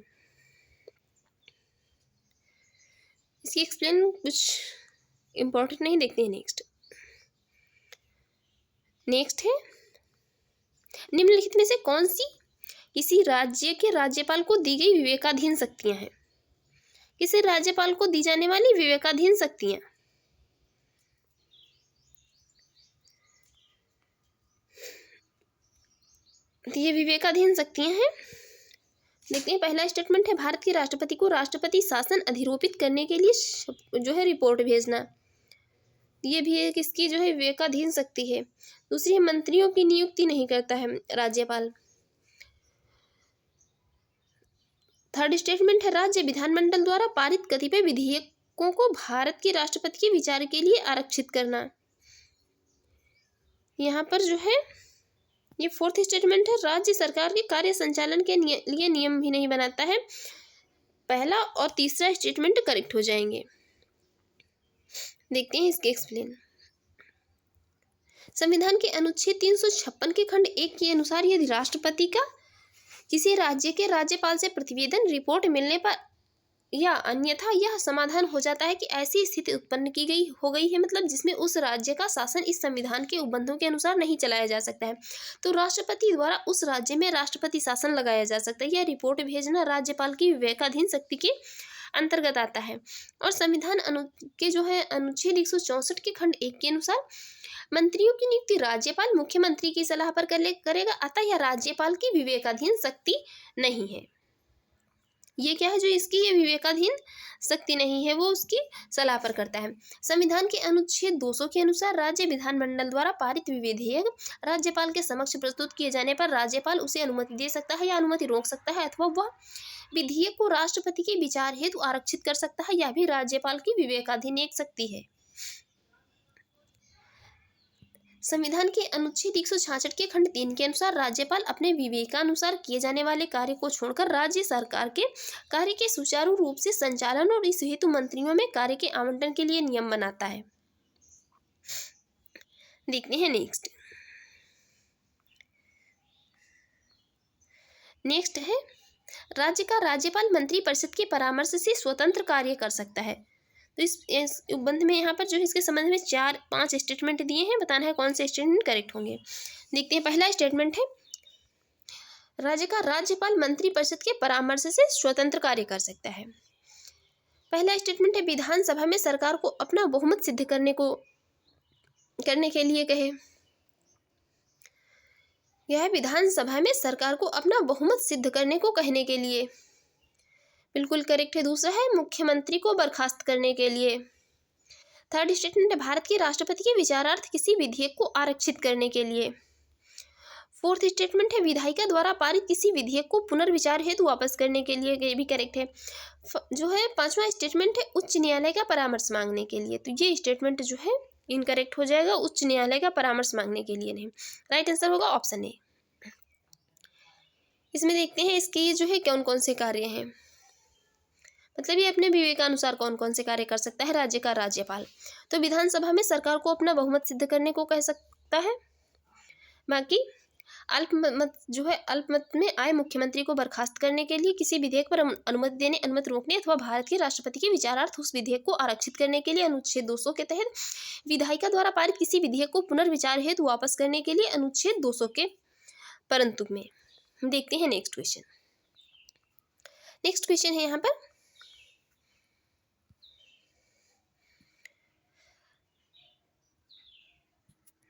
इसकी एक्सप्लेन कुछ इंपॉर्टेंट नहीं। देखते हैं नेक्स्ट है निम्नलिखित में से कौन सी किसी राज्य के राज्यपाल को दी गई विवेकाधीन शक्तियां हैं? किसी राज्यपाल को दी जाने वाली विवेकाधीन शक्तियां। ये विवेकाधीन शक्तियां हैं। देखते हैं पहला स्टेटमेंट है भारत के राष्ट्रपति को राष्ट्रपति शासन अधिरोपित करने के लिए जो है रिपोर्ट भेजना। ये भी एक इसकी जो है विवेकाधीन शक्ति है। दूसरी है मंत्रियों की नियुक्ति नहीं करता है राज्यपाल। थर्ड स्टेटमेंट है राज्य विधानमंडल द्वारा पारित कतिपय विधेयकों को भारत के राष्ट्रपति के विचार के लिए आरक्षित करना। यहाँ पर जो है ये फोर्थ स्टेटमेंट है राज्य सरकार के कार्य संचालन के लिए नियम भी नहीं बनाता है। पहला और तीसरा स्टेटमेंट करेक्ट हो जाएंगे। देखते हैं इसके एक्सप्लेन। संविधान के अनुच्छेद 356 के खंड 1 के अनुसार यदि राष्ट्रपति का किसी राज्य के राज्यपाल से प्रतिवेदन रिपोर्ट मिलने पर या अन्यथा यह समाधान हो जाता है कि ऐसी स्थिति उत्पन्न हो गई है, मतलब जिसमें उस राज्य का शासन इस संविधान के उपबंधों के अनुसार नहीं चलाया जा सकता है, तो राष्ट्रपति द्वारा उस राज्य में राष्ट्रपति शासन लगाया जा सकता है। यह रिपोर्ट भेजना राज्यपाल की विवेकाधीन शक्ति के अंतर्गत आता है। और संविधान के जो है अनुच्छेद 164 के खंड 1 के अनुसार मंत्रियों की नियुक्ति राज्यपाल मुख्यमंत्री की सलाह पर करेगा, अतः यह राज्यपाल की विवेकाधीन शक्ति नहीं है। ये क्या है जो इसकी ये विवेकाधीन शक्ति नहीं है, वो उसकी सलाह पर करता है। संविधान के अनुच्छेद 200 के अनुसार राज्य विधानमंडल द्वारा पारित विधेयक राज्यपाल के समक्ष प्रस्तुत किए जाने पर राज्यपाल उसे अनुमति दे सकता है या अनुमति रोक सकता है, अथवा वह विधेयक को राष्ट्रपति के विचार हेतु आरक्षित कर सकता है। यह भी राज्यपाल की विवेकाधीन एक शक्ति है। संविधान के अनुच्छेद 166 के खंड 3 के अनुसार राज्यपाल अपने विवेकानुसार किए जाने वाले कार्य को छोड़कर राज्य सरकार के कार्य के सुचारू रूप से संचालन और इस हेतु मंत्रियों में कार्य के आवंटन के लिए नियम बनाता है। देखते हैं नेक्स्ट है राज्य का राज्यपाल मंत्रिपरिषद के परामर्श से स्वतंत्र कार्य कर सकता है। तो इस उपबंध में यहाँ पर जो है इसके संबंध में 4-5 स्टेटमेंट दिए हैं, बताना है कौन से स्टेटमेंट करेक्ट होंगे। देखते हैं। पहला स्टेटमेंट है राज्य का राज्यपाल मंत्रिपरिषद के परामर्श से स्वतंत्र कार्य कर सकता है। पहला स्टेटमेंट है विधानसभा में सरकार को अपना बहुमत सिद्ध करने के लिए कहे। यह विधानसभा में सरकार को अपना बहुमत सिद्ध करने को कहने के लिए, बिल्कुल करेक्ट है। दूसरा है मुख्यमंत्री को बर्खास्त करने के लिए। थर्ड स्टेटमेंट है भारत के राष्ट्रपति के विचारार्थ किसी विधेयक को आरक्षित करने के लिए। फोर्थ स्टेटमेंट है विधायिका द्वारा पारित किसी विधेयक को पुनर्विचार हेतु वापस करने के लिए, ये भी करेक्ट है। जो है पांचवा स्टेटमेंट है उच्च न्यायालय का परामर्श मांगने के लिए, तो ये स्टेटमेंट जो है इनकरेक्ट हो जाएगा, उच्च न्यायालय का परामर्श मांगने के लिए नहीं। राइट आंसर होगा ऑप्शन ए। इसमें देखते हैं इसके जो है कौन कौन से कार्य हैं, मतलब ये अपने विवेकानुसार कौन कौन से कार्य कर सकता है राज्य का राज्यपाल। तो विधानसभा में सरकार को अपना बहुमत सिद्ध करने को कह सकता है। बाकी अल्पमत जो है अल्पमत में आए मुख्यमंत्री को बर्खास्त करने के लिए, किसी विधेयक पर अनुमति देने, अनुमति रोकने अथवा भारत के राष्ट्रपति के विचारार्थ उस विधेयक को आरक्षित करने के लिए अनुच्छेद 200 के तहत, विधायिका द्वारा पारित किसी विधेयक को पुनर्विचार हेतु वापस करने के लिए अनुच्छेद 200 के परंतु में। देखते हैं नेक्स्ट क्वेश्चन। नेक्स्ट क्वेश्चन है यहाँ पर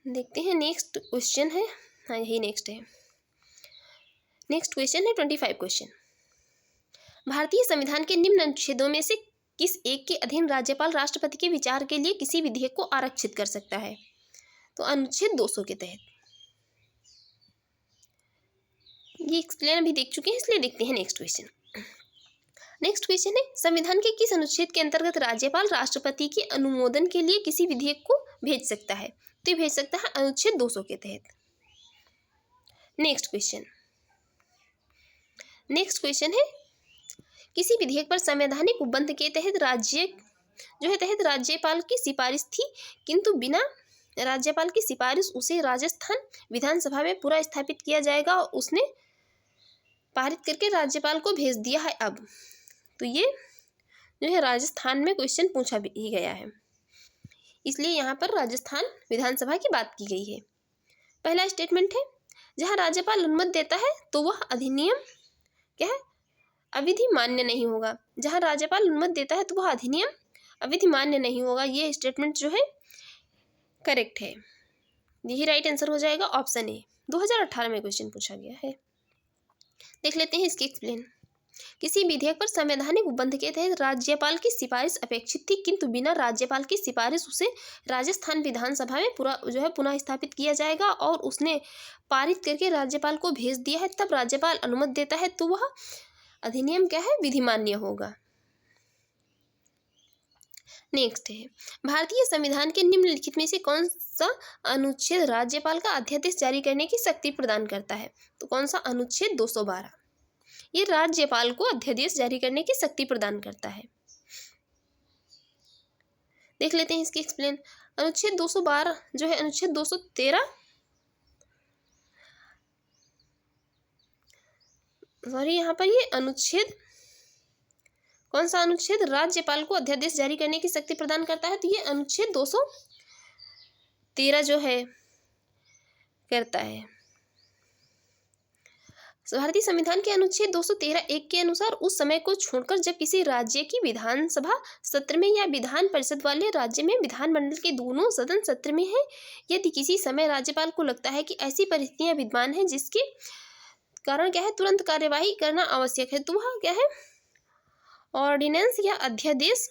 देखते हैं नेक्स्ट क्वेश्चन है, हाँ यही नेक्स्ट है। नेक्स्ट क्वेश्चन है 25 क्वेश्चन। भारतीय संविधान के निम्न अनुच्छेदों में से किस एक के अधीन राज्यपाल राष्ट्रपति के विचार के लिए किसी विधेयक को आरक्षित कर सकता है? तो अनुच्छेद 200 के तहत। ये एक्सप्लेन अभी देख चुके हैं, इसलिए देखते हैं नेक्स्ट क्वेश्चन। नेक्स्ट क्वेश्चन है संविधान के किस अनुच्छेद के अंतर्गत राज्यपाल राष्ट्रपति के अनुमोदन के लिए किसी विधेयक को भेज सकता है? तो भेज सकता है अनुच्छेद 200 के तहत। नेक्स्ट क्वेश्चन है किसी विधेयक पर संवैधानिक उपबंध के तहत राज्यपाल की सिफारिश थी, किंतु बिना राज्यपाल की सिफारिश उसे राजस्थान विधानसभा में पूरा स्थापित किया जाएगा और उसने पारित करके राज्यपाल को भेज दिया है। अब तो ये जो है राजस्थान में क्वेश्चन पूछा भी गया है, इसलिए यहाँ पर राजस्थान विधानसभा की बात की गई है। पहला स्टेटमेंट है जहाँ राज्यपाल अनुमति देता है तो वह अधिनियम क्या है अविधि मान्य नहीं होगा। जहाँ राज्यपाल अनुमति देता है तो वह अधिनियम अविधि मान्य नहीं होगा। ये स्टेटमेंट जो है करेक्ट है, यही राइट आंसर हो जाएगा ऑप्शन ए। 2018 में क्वेश्चन पूछा गया है। देख लेते हैं इसकी एक्सप्लेन। किसी विधेयक पर संवैधानिक उपबंध के तहत राज्यपाल की सिफारिश अपेक्षित थी, किंतु बिना राज्यपाल की सिफारिश उसे राजस्थान विधानसभा में पूरा जो है पुनः स्थापित किया जाएगा और उसने पारित करके राज्यपाल को भेज दिया है। तब राज्यपाल अनुमति देता है तो वह अधिनियम क्या है, विधिमान्य होगा। नेक्स्ट है, भारतीय संविधान के निम्नलिखित में से कौन सा अनुच्छेद राज्यपाल का अध्यादेश जारी करने की शक्ति प्रदान करता है? तो कौन सा अनुच्छेद 212, ये राज्यपाल को अध्यादेश जारी करने की शक्ति प्रदान करता है। देख लेते हैं इसकी एक्सप्लेन। अनुच्छेद 212 जो है अनुच्छेद 213 सॉरी यहाँ पर ये अनुच्छेद कौन सा अनुच्छेद राज्यपाल को अध्यादेश जारी करने की शक्ति प्रदान करता है? तो ये अनुच्छेद 213 जो है करता है। भारतीय संविधान के अनुच्छेद 213(1) के अनुसार उस समय को छोड़कर जब किसी राज्य की विधानसभा सत्र में या विधान परिषद वाले राज्य में विधानमंडल के दोनों सदन सत्र में है, यदि किसी समय राज्यपाल को लगता है कि ऐसी परिस्थितियां विद्यमान है जिसके कारण क्या है तुरंत कार्यवाही करना आवश्यक है, तो वह क्या है ऑर्डिनेंस या अध्यादेश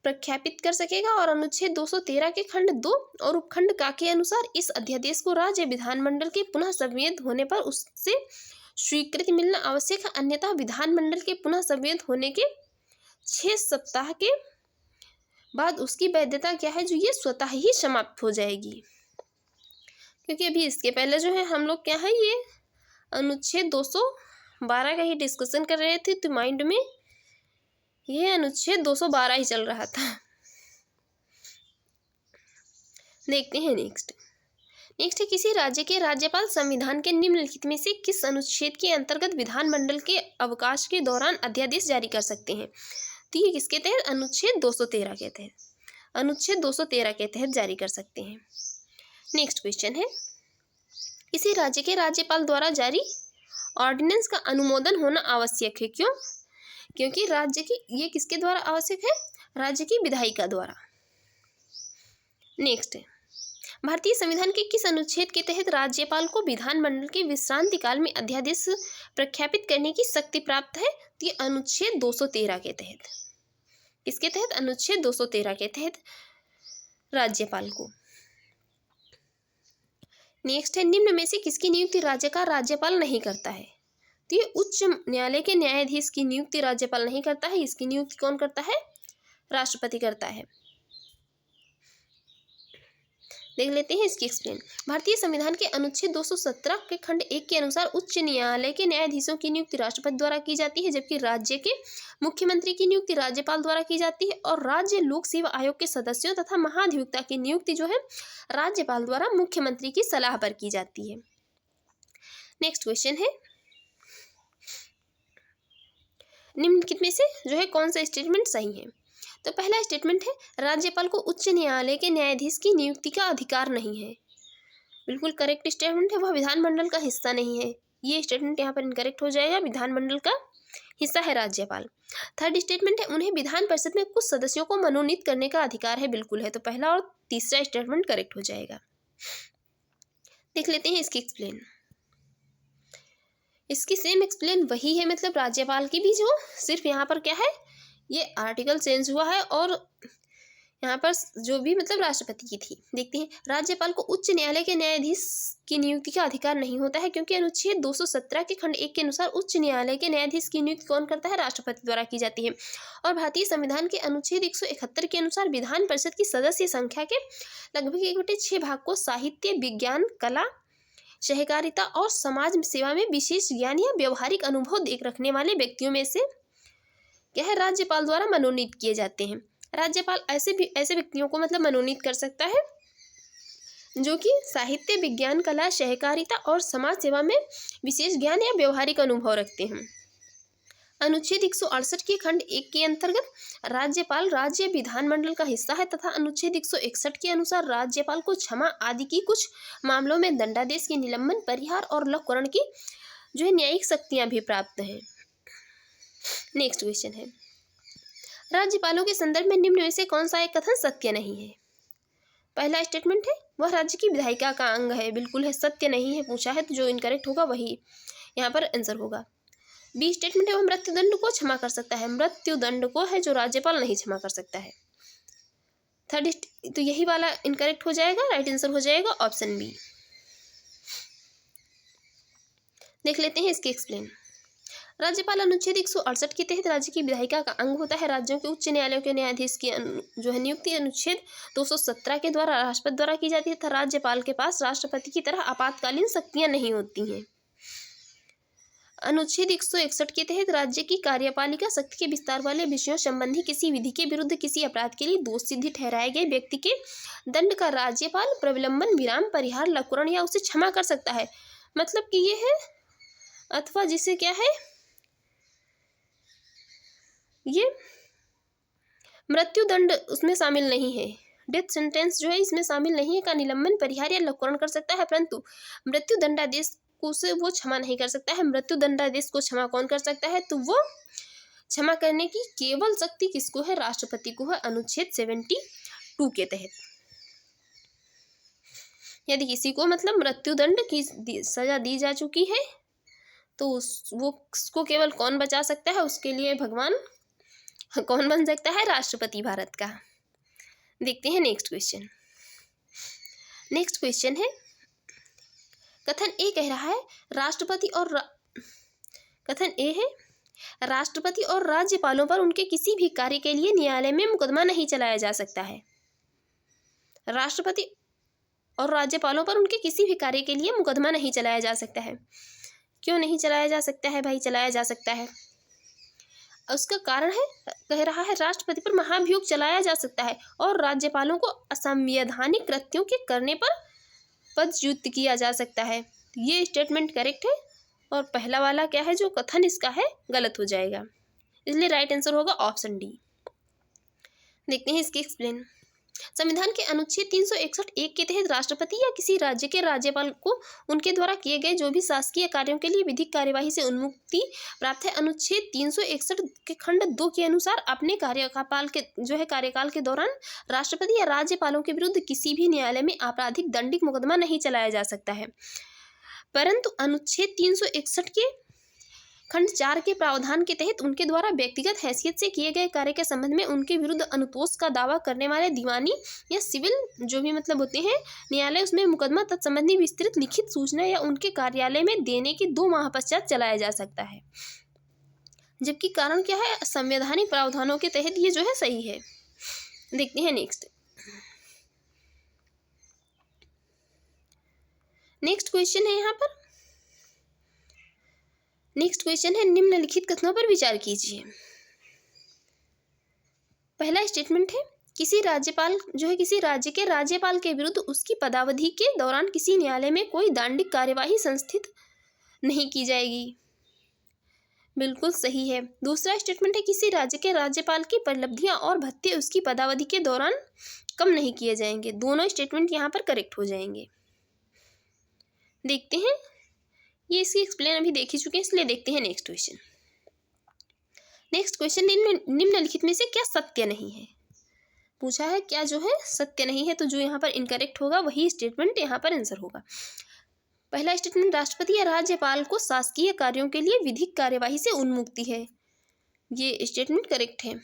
प्रख्यापित कर सकेगा। और अनुच्छेद 213 के खंड 2 और उपखंड का के अनुसार इस अध्यादेश को राज्य विधानमंडल के पुनः संवेद होने पर उससे स्वीकृति मिलना आवश्यक है, अन्यथा विधानमंडल के पुनः संवेद होने के 6 सप्ताह के बाद उसकी वैधता क्या है जो ये स्वतः ही समाप्त हो जाएगी। क्योंकि अभी इसके पहले जो है हम लोग क्या है ये अनुच्छेद 212 का ही डिस्कशन कर रहे थे, तो माइंड में ये अनुच्छेद 212 ही चल रहा था। देखते हैं नेक्स्ट है, किसी राज्य के राज्यपाल संविधान के निम्नलिखित में से किस अनुच्छेद के अंतर्गत विधानमंडल के अवकाश के दौरान अध्यादेश जारी कर सकते हैं? तो ये किसके तहत, अनुच्छेद 213 के तहत, अनुच्छेद 213 के तहत जारी कर सकते हैं। नेक्स्ट क्वेश्चन है, किसी राज्य के राज्यपाल द्वारा जारी ऑर्डिनेंस का अनुमोदन होना आवश्यक है, क्यों? क्योंकि राज्य की ये किसके द्वारा आवश्यक है, राज्य की विधायिका द्वारा। नेक्स्ट है, भारतीय संविधान के किस अनुच्छेद के तहत राज्यपाल को विधानमंडल के विश्रांति काल में अध्यादेश प्रख्यापित करने की शक्ति प्राप्त है? तो ये अनुच्छेद 213 के तहत। किसके तहत, अनुच्छेद 213 के तहत राज्यपाल को। नेक्स्ट है, निम्न में से किसकी नियुक्ति राज्य का राज्यपाल नहीं करता है? तो ये उच्च न्यायालय के न्यायाधीश की नियुक्ति राज्यपाल नहीं करता है, इसकी नियुक्ति कौन करता है, राष्ट्रपति करता है। देख लेते हैं इसकी एक्सप्लेन। भारतीय संविधान के अनुच्छेद 217 के खंड 1 के अनुसार उच्च न्यायालय के न्यायाधीशों की नियुक्ति राष्ट्रपति द्वारा की जाती है, जबकि राज्य के मुख्यमंत्री की नियुक्ति राज्यपाल द्वारा की जाती है, और राज्य लोक सेवा आयोग के सदस्यों तथा महाधिवक्ता की नियुक्ति जो है राज्यपाल द्वारा मुख्यमंत्री की सलाह पर की जाती है। नेक्स्ट क्वेश्चन है, निम्नलिखित में से जो है कौन सा स्टेटमेंट सही है? तो पहला स्टेटमेंट है, राज्यपाल को उच्च न्यायालय के न्यायाधीश की नियुक्ति का अधिकार नहीं है। बिल्कुल करेक्ट स्टेटमेंट है, वह विधानमंडल का हिस्सा नहीं है। ये स्टेटमेंट यहाँ पर इनकरेक्ट हो जाएगा, विधानमंडल का हिस्सा है राज्यपाल। थर्ड स्टेटमेंट है, उन्हें विधान परिषद में कुछ सदस्यों को मनोनीत करने का अधिकार है, बिल्कुल है। तो पहला और तीसरा स्टेटमेंट करेक्ट हो जाएगा। देख लेते हैं इसकी एक्सप्लेन। इसकी सेम एक्सप्लेन वही है, मतलब राज्यपाल की भी, जो सिर्फ यहाँ पर क्या है ये आर्टिकल चेंज हुआ है, और यहाँ पर जो भी मतलब राष्ट्रपति की थी। देखते हैं, राज्यपाल को उच्च न्यायालय के न्यायाधीश की नियुक्ति का अधिकार नहीं होता है, क्योंकि अनुच्छेद 217 के खंड 1 के अनुसार उच्च न्यायालय के न्यायाधीश की नियुक्ति कौन करता है, राष्ट्रपति द्वारा की जाती है। और भारतीय संविधान के अनुच्छेद 171 के अनुसार विधान परिषद की सदस्य संख्या के लगभग 1/6 भाग को साहित्य, विज्ञान, कला, सहकारिता और समाज सेवा में विशेष ज्ञान या व्यवहारिक अनुभव देख रखने वाले व्यक्तियों में से क्या है राज्यपाल द्वारा मनोनीत किए जाते हैं। राज्यपाल ऐसे व्यक्तियों को मतलब मनोनीत कर सकता है जो कि साहित्य, विज्ञान, कला, सहकारिता और समाज सेवा में विशेष ज्ञान या व्यवहारिक अनुभव रखते हैं। अनुच्छेद 168 के खंड 1 के अंतर्गत राज्यपाल राज्य विधानमंडल का हिस्सा है, तथा अनुच्छेद 161 के अनुसार राज्यपाल को क्षमा आदि की कुछ मामलों में दंडादेश के निलंबन, परिहार और लघुकरण की जो है न्यायिक शक्तियां भी प्राप्त हैं। नेक्स्ट क्वेश्चन है, राज्यपालों के संदर्भ में निम्न में से कौन सा एक कथन सत्य नहीं है? पहला स्टेटमेंट है, वह राज्य की विधायिका का अंग है, बिल्कुल है, सत्य नहीं है पूछा है, तो जो इनकरेक्ट होगा वही यहाँ पर आंसर होगा। बी स्टेटमेंट है, वह मृत्युदंड को क्षमा कर सकता है, मृत्युदंड को है जो राज्यपाल नहीं क्षमा कर सकता है। थर्ड तो यही वाला इनकरेक्ट हो जाएगा, राइट आंसर हो जाएगा ऑप्शन बी। देख लेते हैं इसकी एक्सप्लेन। राज्यपाल अनुच्छेद 168 के तहत राज्य की विधायिका का अंग होता है। राज्यों के उच्च न्यायालयों के न्यायाधीश की जो है नियुक्ति अनुच्छेद 217 के द्वारा राष्ट्रपति द्वारा की जाती है तथा राज्यपाल के पास राष्ट्रपति की तरह आपातकालीन शक्तियां नहीं होती हैं। अनुच्छेद 161 के तहत राज्य की कार्यपालिका शक्ति के विस्तार वाले विषयों संबंधी किसी विधि के विरुद्ध किसी अपराध के लिए दोष सिद्धि ठहराए गए व्यक्ति के दंड का राज्यपाल प्रविलंबन, विराम, परिहार, लकुरण या उसे क्षमा कर सकता है। मतलब कि ये है, अथवा जिसे क्या है, ये मृत्यु दंड उसमें शामिल नहीं है, डेथ सेंटेंस जो है इसमें शामिल नहीं है, का निलंबन, परिहार या लकुरण कर सकता है, परंतु मृत्यु दंडादेश को से वो क्षमा नहीं कर सकता है। मृत्यु दंडादेश को क्षमा कौन कर सकता है? तो वो क्षमा करने की केवल शक्ति किसको है? राष्ट्रपति को है, अनुच्छेद 72 के तहत। यदि किसी को मतलब मृत्यु दंड की सजा दी जा चुकी है तो उसको केवल कौन बचा सकता है? उसके लिए भगवान कौन बन सकता है? राष्ट्रपति भारत का। देखते हैं नेक्स्ट क्वेश्चन। नेक्स्ट क्वेश्चन है, कथन ए कह रहा है कथन ए है राष्ट्रपति और राज्यपालों पर उनके किसी भी कार्य के लिए न्यायालय में मुकदमा नहीं चलाया जा सकता है। राष्ट्रपति और राज्यपालों पर उनके किसी भी कार्य के लिए मुकदमा नहीं चलाया जा सकता है। क्यों नहीं चलाया जा सकता है भाई? चलाया जा सकता है। उसका कारण है, कह रहा है राष्ट्रपति पर महाभियोग चलाया जा सकता है और राज्यपालों को असंवैधानिक कृत्यों के करने पर पदच्युत किया जा सकता है। ये स्टेटमेंट करेक्ट है और पहला वाला क्या है जो कथन इसका है गलत हो जाएगा, इसलिए राइट आंसर होगा ऑप्शन डी। देखते हैं इसके एक्सप्लेन। संविधान के अनुच्छेद 361 के तहत राष्ट्रपति या किसी राज्य के राज्यपाल को उनके द्वारा किए गए जो भी शासकीय कार्यों के लिए विधिक कार्यवाही से उन्मुक्ति प्राप्त है। अनुच्छेद 361 के खंड 2 के अनुसार अपने कार्यकाल के दौरान राष्ट्रपति या राज्यपालों के विरुद्ध किसी भी न्यायालय में आपराधिक दंडिक मुकदमा नहीं चलाया जा सकता है, परंतु अनुच्छेद 361 के खंड 4 के प्रावधान के तहत उनके द्वारा व्यक्तिगत हैसियत से किए गए कार्य के संबंध में उनके विरुद्ध अनुतोष का दावा करने वाले दीवानी या सिविल जो भी मतलब होते हैं न्यायालय उसमें मुकदमा तत्संबंधी विस्तृत लिखित सूचना या उनके कार्यालय में देने के 2 माह पश्चात चलाया जा सकता है। जबकि कारण क्या है? संवैधानिक प्रावधानों के तहत ये जो है सही है। देखते हैं नेक्स्ट क्वेश्चन है। यहाँ पर नेक्स्ट क्वेश्चन है, निम्नलिखित कथनों पर विचार कीजिए। पहला स्टेटमेंट है, किसी राज्य के राज्यपाल के विरुद्ध उसकी पदावधि के दौरान किसी न्यायालय में कोई दंडिक कार्यवाही संस्थित नहीं की जाएगी। बिल्कुल सही है। दूसरा स्टेटमेंट है, किसी राज्य के राज्यपाल की परिलब्धियां और भत्ते उसकी पदावधि के दौरान कम नहीं किए जाएंगे। दोनों स्टेटमेंट यहाँ पर करेक्ट हो जाएंगे। देखते हैं, ये इसकी एक्सप्लेन अभी देख ही चुके हैं, इसलिए देखते हैं नेक्स्ट क्वेश्चन। नेक्स्ट क्वेश्चन, निम्नलिखित में से क्या सत्य नहीं है? पूछा है क्या जो है सत्य नहीं है, तो जो यहाँ पर इनकरेक्ट होगा वही स्टेटमेंट यहाँ पर आंसर होगा। पहला स्टेटमेंट, राष्ट्रपति या राज्यपाल को शासकीय कार्यों के लिए विधिक कार्यवाही से उन्मुक्ति है, ये स्टेटमेंट करेक्ट है।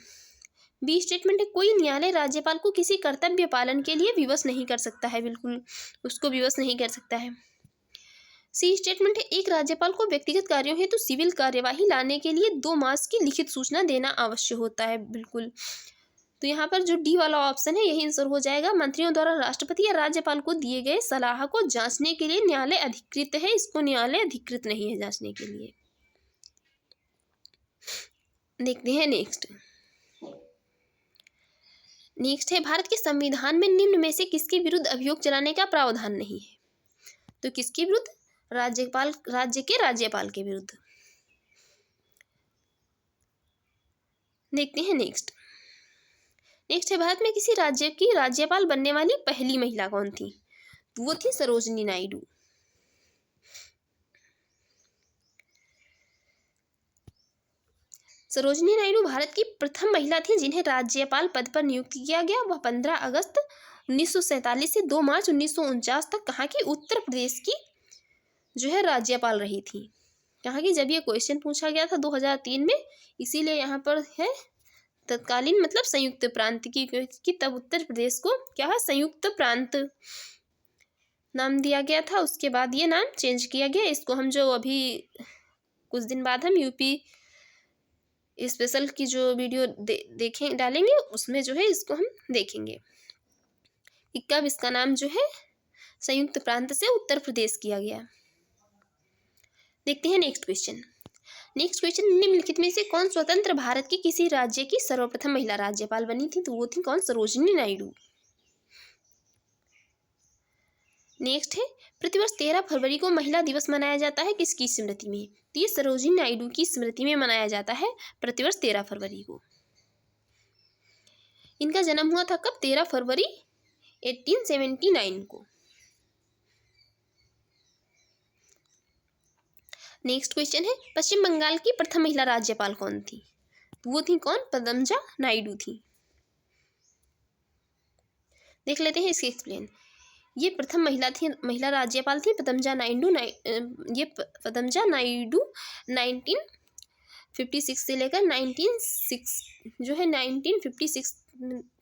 बी स्टेटमेंट है, कोई न्यायालय राज्यपाल को किसी कर्तव्य पालन के लिए विवश नहीं कर सकता है, बिल्कुल उसको विवश नहीं कर सकता है। सी स्टेटमेंट है, एक राज्यपाल को व्यक्तिगत कार्यों हेतु सिविल कार्यवाही लाने के लिए 2 मास की लिखित सूचना देना आवश्यक होता है, बिल्कुल। तो यहाँ पर जो डी वाला ऑप्शन है यही आंसर हो जाएगा। मंत्रियों द्वारा राष्ट्रपति या राज्यपाल को दिए गए सलाह को जांचने के लिए न्यायालय अधिकृत है, इसको न्यायालय अधिकृत नहीं है जांचने के लिए। देखते हैं नेक्स्ट है, भारत के संविधान में निम्न में से किसके विरुद्ध अभियोग चलाने का प्रावधान नहीं है? तो किसके विरुद्ध? राज्य के राज्यपाल के विरुद्ध। देखते हैं नेक्स्ट है, भारत में किसी राज्य की राज्यपाल बनने वाली पहली महिला कौन थी? तो वो थी सरोजिनी नायडू। सरोजिनी नायडू भारत की प्रथम महिला थी जिन्हें राज्यपाल पद पर नियुक्त किया गया। वह 15 अगस्त 1947 से 2 मार्च 1949 तक कहाँ की? उत्तर प्रदेश की जो है राज्यपाल रही थी। कहाँ की? जब ये क्वेश्चन पूछा गया था 2003 में, इसीलिए यहाँ पर है तत्कालीन मतलब संयुक्त प्रांत की तब उत्तर प्रदेश को क्या है? संयुक्त प्रांत नाम दिया गया था। उसके बाद ये नाम चेंज किया गया। इसको हम जो अभी कुछ दिन बाद हम यूपी स्पेशल की जो वीडियो देखें डालेंगे, उसमें जो है इसको हम देखेंगे कि कब इसका नाम जो है संयुक्त प्रांत से उत्तर प्रदेश किया गया। देखते हैं नेक्स्ट क्वेश्चन। नेक्स्ट क्वेश्चन, निम्नलिखित में से कौन स्वतंत्र भारत के किसी राज्य की सर्वप्रथम महिला राज्यपाल बनी थी? तो वो थी कौन? सरोजिनी नायडू। नेक्स्ट है, प्रतिवर्ष 13 फरवरी को महिला दिवस मनाया जाता है किसकी स्मृति में? तो ये सरोजिनी नायडू की स्मृति में मनाया जाता है प्रतिवर्ष 13 फरवरी को। इनका जन्म हुआ था कब? 13 फरवरी 1879 को। नेक्स्ट क्वेश्चन है, पश्चिम बंगाल की प्रथम महिला राज्यपाल कौन थी? तो वो थी कौन? पद्मजा नायडू थी। देख लेते हैं इसके एक्सप्लेन। ये प्रथम महिला राज्यपाल थी पद्मजा नायडू। ये पद्मजा नायडू 1956 से लेकर 1956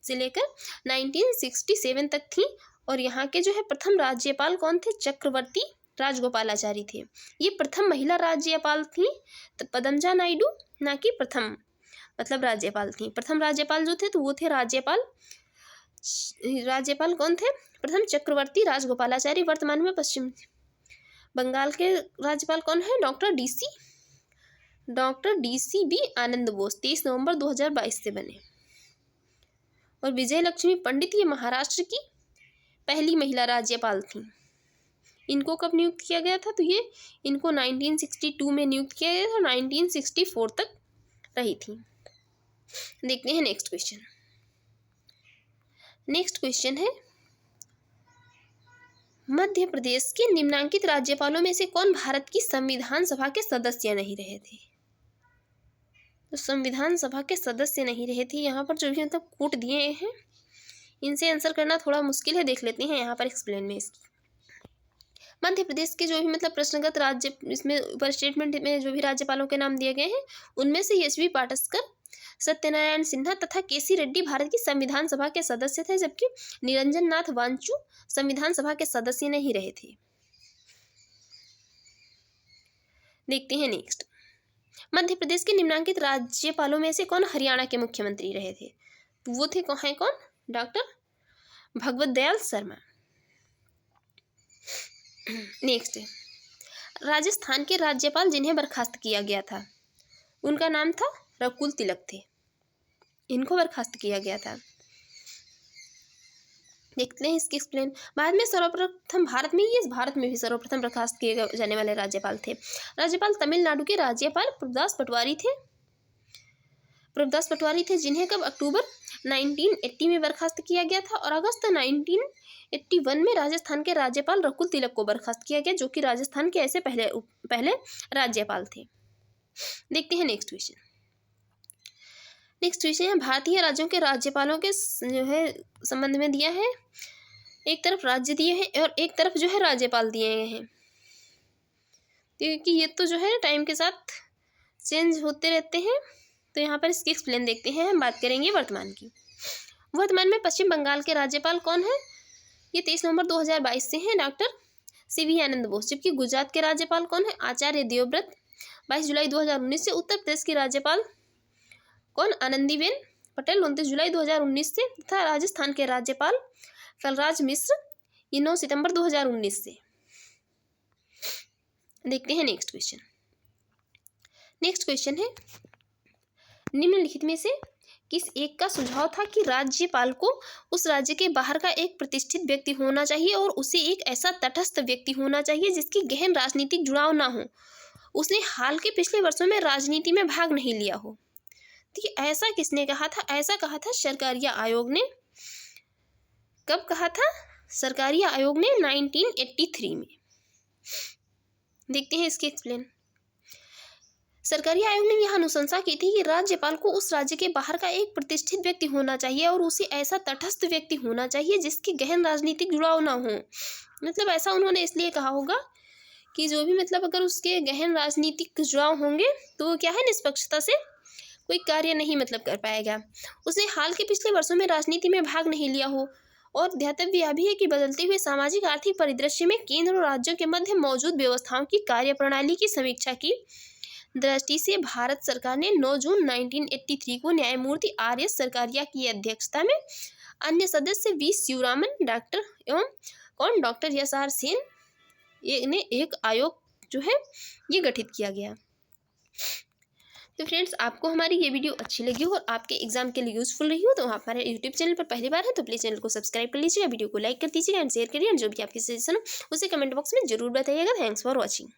से लेकर 1967 तक थी। और यहाँ के जो है प्रथम राज्यपाल कौन थे? चक्रवर्ती राजगोपालाचारी थे। ये प्रथम महिला राज्यपाल थी तो पद्मजा नायडू, ना कि प्रथम मतलब राज्यपाल थी। प्रथम राज्यपाल जो थे तो वो थे राज्यपाल कौन थे? प्रथम चक्रवर्ती राजगोपालाचारी। वर्तमान में पश्चिम बंगाल के राज्यपाल कौन है? डॉक्टर DC बी आनंद बोस 23 नवंबर 2022 से बने। और विजय लक्ष्मी पंडित ये महाराष्ट्र की पहली महिला राज्यपाल थी। इनको कब नियुक्त किया गया था? तो ये इनको 1962 में नियुक्त किया गया था, 1964 तक रही थी। देखते हैं नेक्स्ट क्वेश्चन। नेक्स्ट क्वेश्चन है, मध्य प्रदेश के निम्नांकित राज्यपालों में से कौन भारत की संविधान सभा के सदस्य नहीं रहे थे? तो संविधान सभा के सदस्य नहीं रहे थे। यहाँ पर जो भी मतलब कोट दिए हैं, इनसे आंसर करना थोड़ा मुश्किल है। देख लेते हैं यहाँ पर एक्सप्लेन में इसकी। मध्य प्रदेश के जो भी मतलब प्रश्नगत राज्य इसमें ऊपर स्टेटमेंट में जो भी राज्यपालों के नाम दिए गए हैं, उनमें से एच.बी. पाटस्कर, सत्यनारायण सिन्हा तथा के.सी. रेड्डी भारत की संविधान सभा के सदस्य थे, जबकि निरंजन नाथ वांचू संविधान सभा के सदस्य नहीं रहे थे। देखते हैं नेक्स्ट। मध्य प्रदेश के निम्नांकित राज्यपालों में से कौन हरियाणा के मुख्यमंत्री रहे थे? तो वो थे कौन? डॉक्टर भगवत दयाल शर्मा। नेक्स्ट, राजस्थान के राज्यपाल जिन्हें बर्खास्त किया गया था उनका नाम था रकुल तिलक थे। इनको बर्खास्त किया गया था। देखते हैं इसकी एक्सप्लेन। बाद में सर्वप्रथम भारत में भी सर्वप्रथम बर्खास्त किए जाने वाले राज्यपाल थे। राज्यपाल तमिलनाडु के राज्यपाल प्रभुदास पटवारी थे, जिन्हें कब? अक्टूबर 1980 में बर्खास्त किया गया था। और अगस्त 1981 में राजस्थान के राज्यपाल रकुल तिलक को बर्खास्त किया गया, जो कि राजस्थान के ऐसे पहले राज्यपाल थे। देखते हैं नेक्स्ट क्वेश्चन। नेक्स्ट क्वेश्चन है, भारतीय राज्यों के राज्यपालों के जो है संबंध में दिया है। एक तरफ राज्य दिए हैं और एक तरफ जो है राज्यपाल दिए गए हैं, क्योंकि ये तो जो है टाइम के साथ चेंज होते रहते हैं। तो यहाँ पर इसकी एक्सप्लेन देखते हैं। हम बात करेंगे वर्तमान की। वर्तमान में पश्चिम बंगाल के राज्यपाल कौन है? ये 23 नवंबर 2022 से हैं, डॉक्टर C.V. आनंद बोस। जबकि गुजरात के राज्यपाल कौन है? आचार्य देवव्रत 22 जुलाई 2019 से। उत्तर प्रदेश की राज्यपाल कौन? आनंदीबेन पटेल 29 जुलाई 2019 से। तथा राजस्थान के राज्यपाल कलराज मिश्र ये 9 सितंबर 2019 से। देखते हैं नेक्स्ट क्वेश्चन। नेक्स्ट क्वेश्चन है, निम्नलिखित में से किस एक का सुझाव था कि राज्यपाल को उस राज्य के बाहर का एक प्रतिष्ठित व्यक्ति होना चाहिए और उसे एक ऐसा तटस्थ व्यक्ति होना चाहिए जिसकी गहन राजनीतिक जुड़ाव ना हो, उसने हाल के पिछले वर्षों में राजनीति में भाग नहीं लिया हो? तो ऐसा किसने कहा था? ऐसा कहा था सरकारिया आयोग ने। कब कहा था? सरकारिया आयोग ने 1983 में। देखते हैं इसकी एक्सप्लेन। सरकारिया आयोग ने यह अनुशंसा की थी कि राज्यपाल को उस राज्य के बाहर का एक प्रतिष्ठित व्यक्ति होना चाहिए और उसे ऐसा तटस्थ व्यक्ति होना चाहिए जिसकी गहन राजनीतिक जुड़ाव ना हो। मतलब ऐसा उन्होंने इसलिए कहा होगा कि जो भी मतलब अगर उसके गहन राजनीतिक जुड़ाव होंगे तो वो क्या है, निष्पक्षता से कोई कार्य नहीं मतलब कर पाएगा। उसने हाल के पिछले वर्षों में राजनीति में भाग नहीं लिया हो। और ध्यातव्य यह भी है कि बदलते हुए सामाजिक आर्थिक परिदृश्य में केंद्र और राज्यों के मध्य मौजूद व्यवस्थाओं की कार्यप्रणाली की समीक्षा की दृष्टि से भारत सरकार ने 9 जून 1983 को न्यायमूर्ति RS सरकारिया की अध्यक्षता में अन्य सदस्य V Shivaraman doctor SR Sen ने एक आयोग जो है ये गठित किया गया। तो फ्रेंड्स, आपको हमारी ये वीडियो अच्छी लगी हो और आपके एग्जाम के लिए यूजफुल रही हो तो आप हमारे यूट्यूब चैनल पर पहली बार है तो प्लीज़ चैनल को सब्सक्राइब कर लीजिएगा, वीडियो को लाइक कर दीजिएगा एंड शेयर करिए, और जो भी आपके सजेशन हो उसे कमेंट बॉक्स में जरूर बताइएगा। Thanks for watching.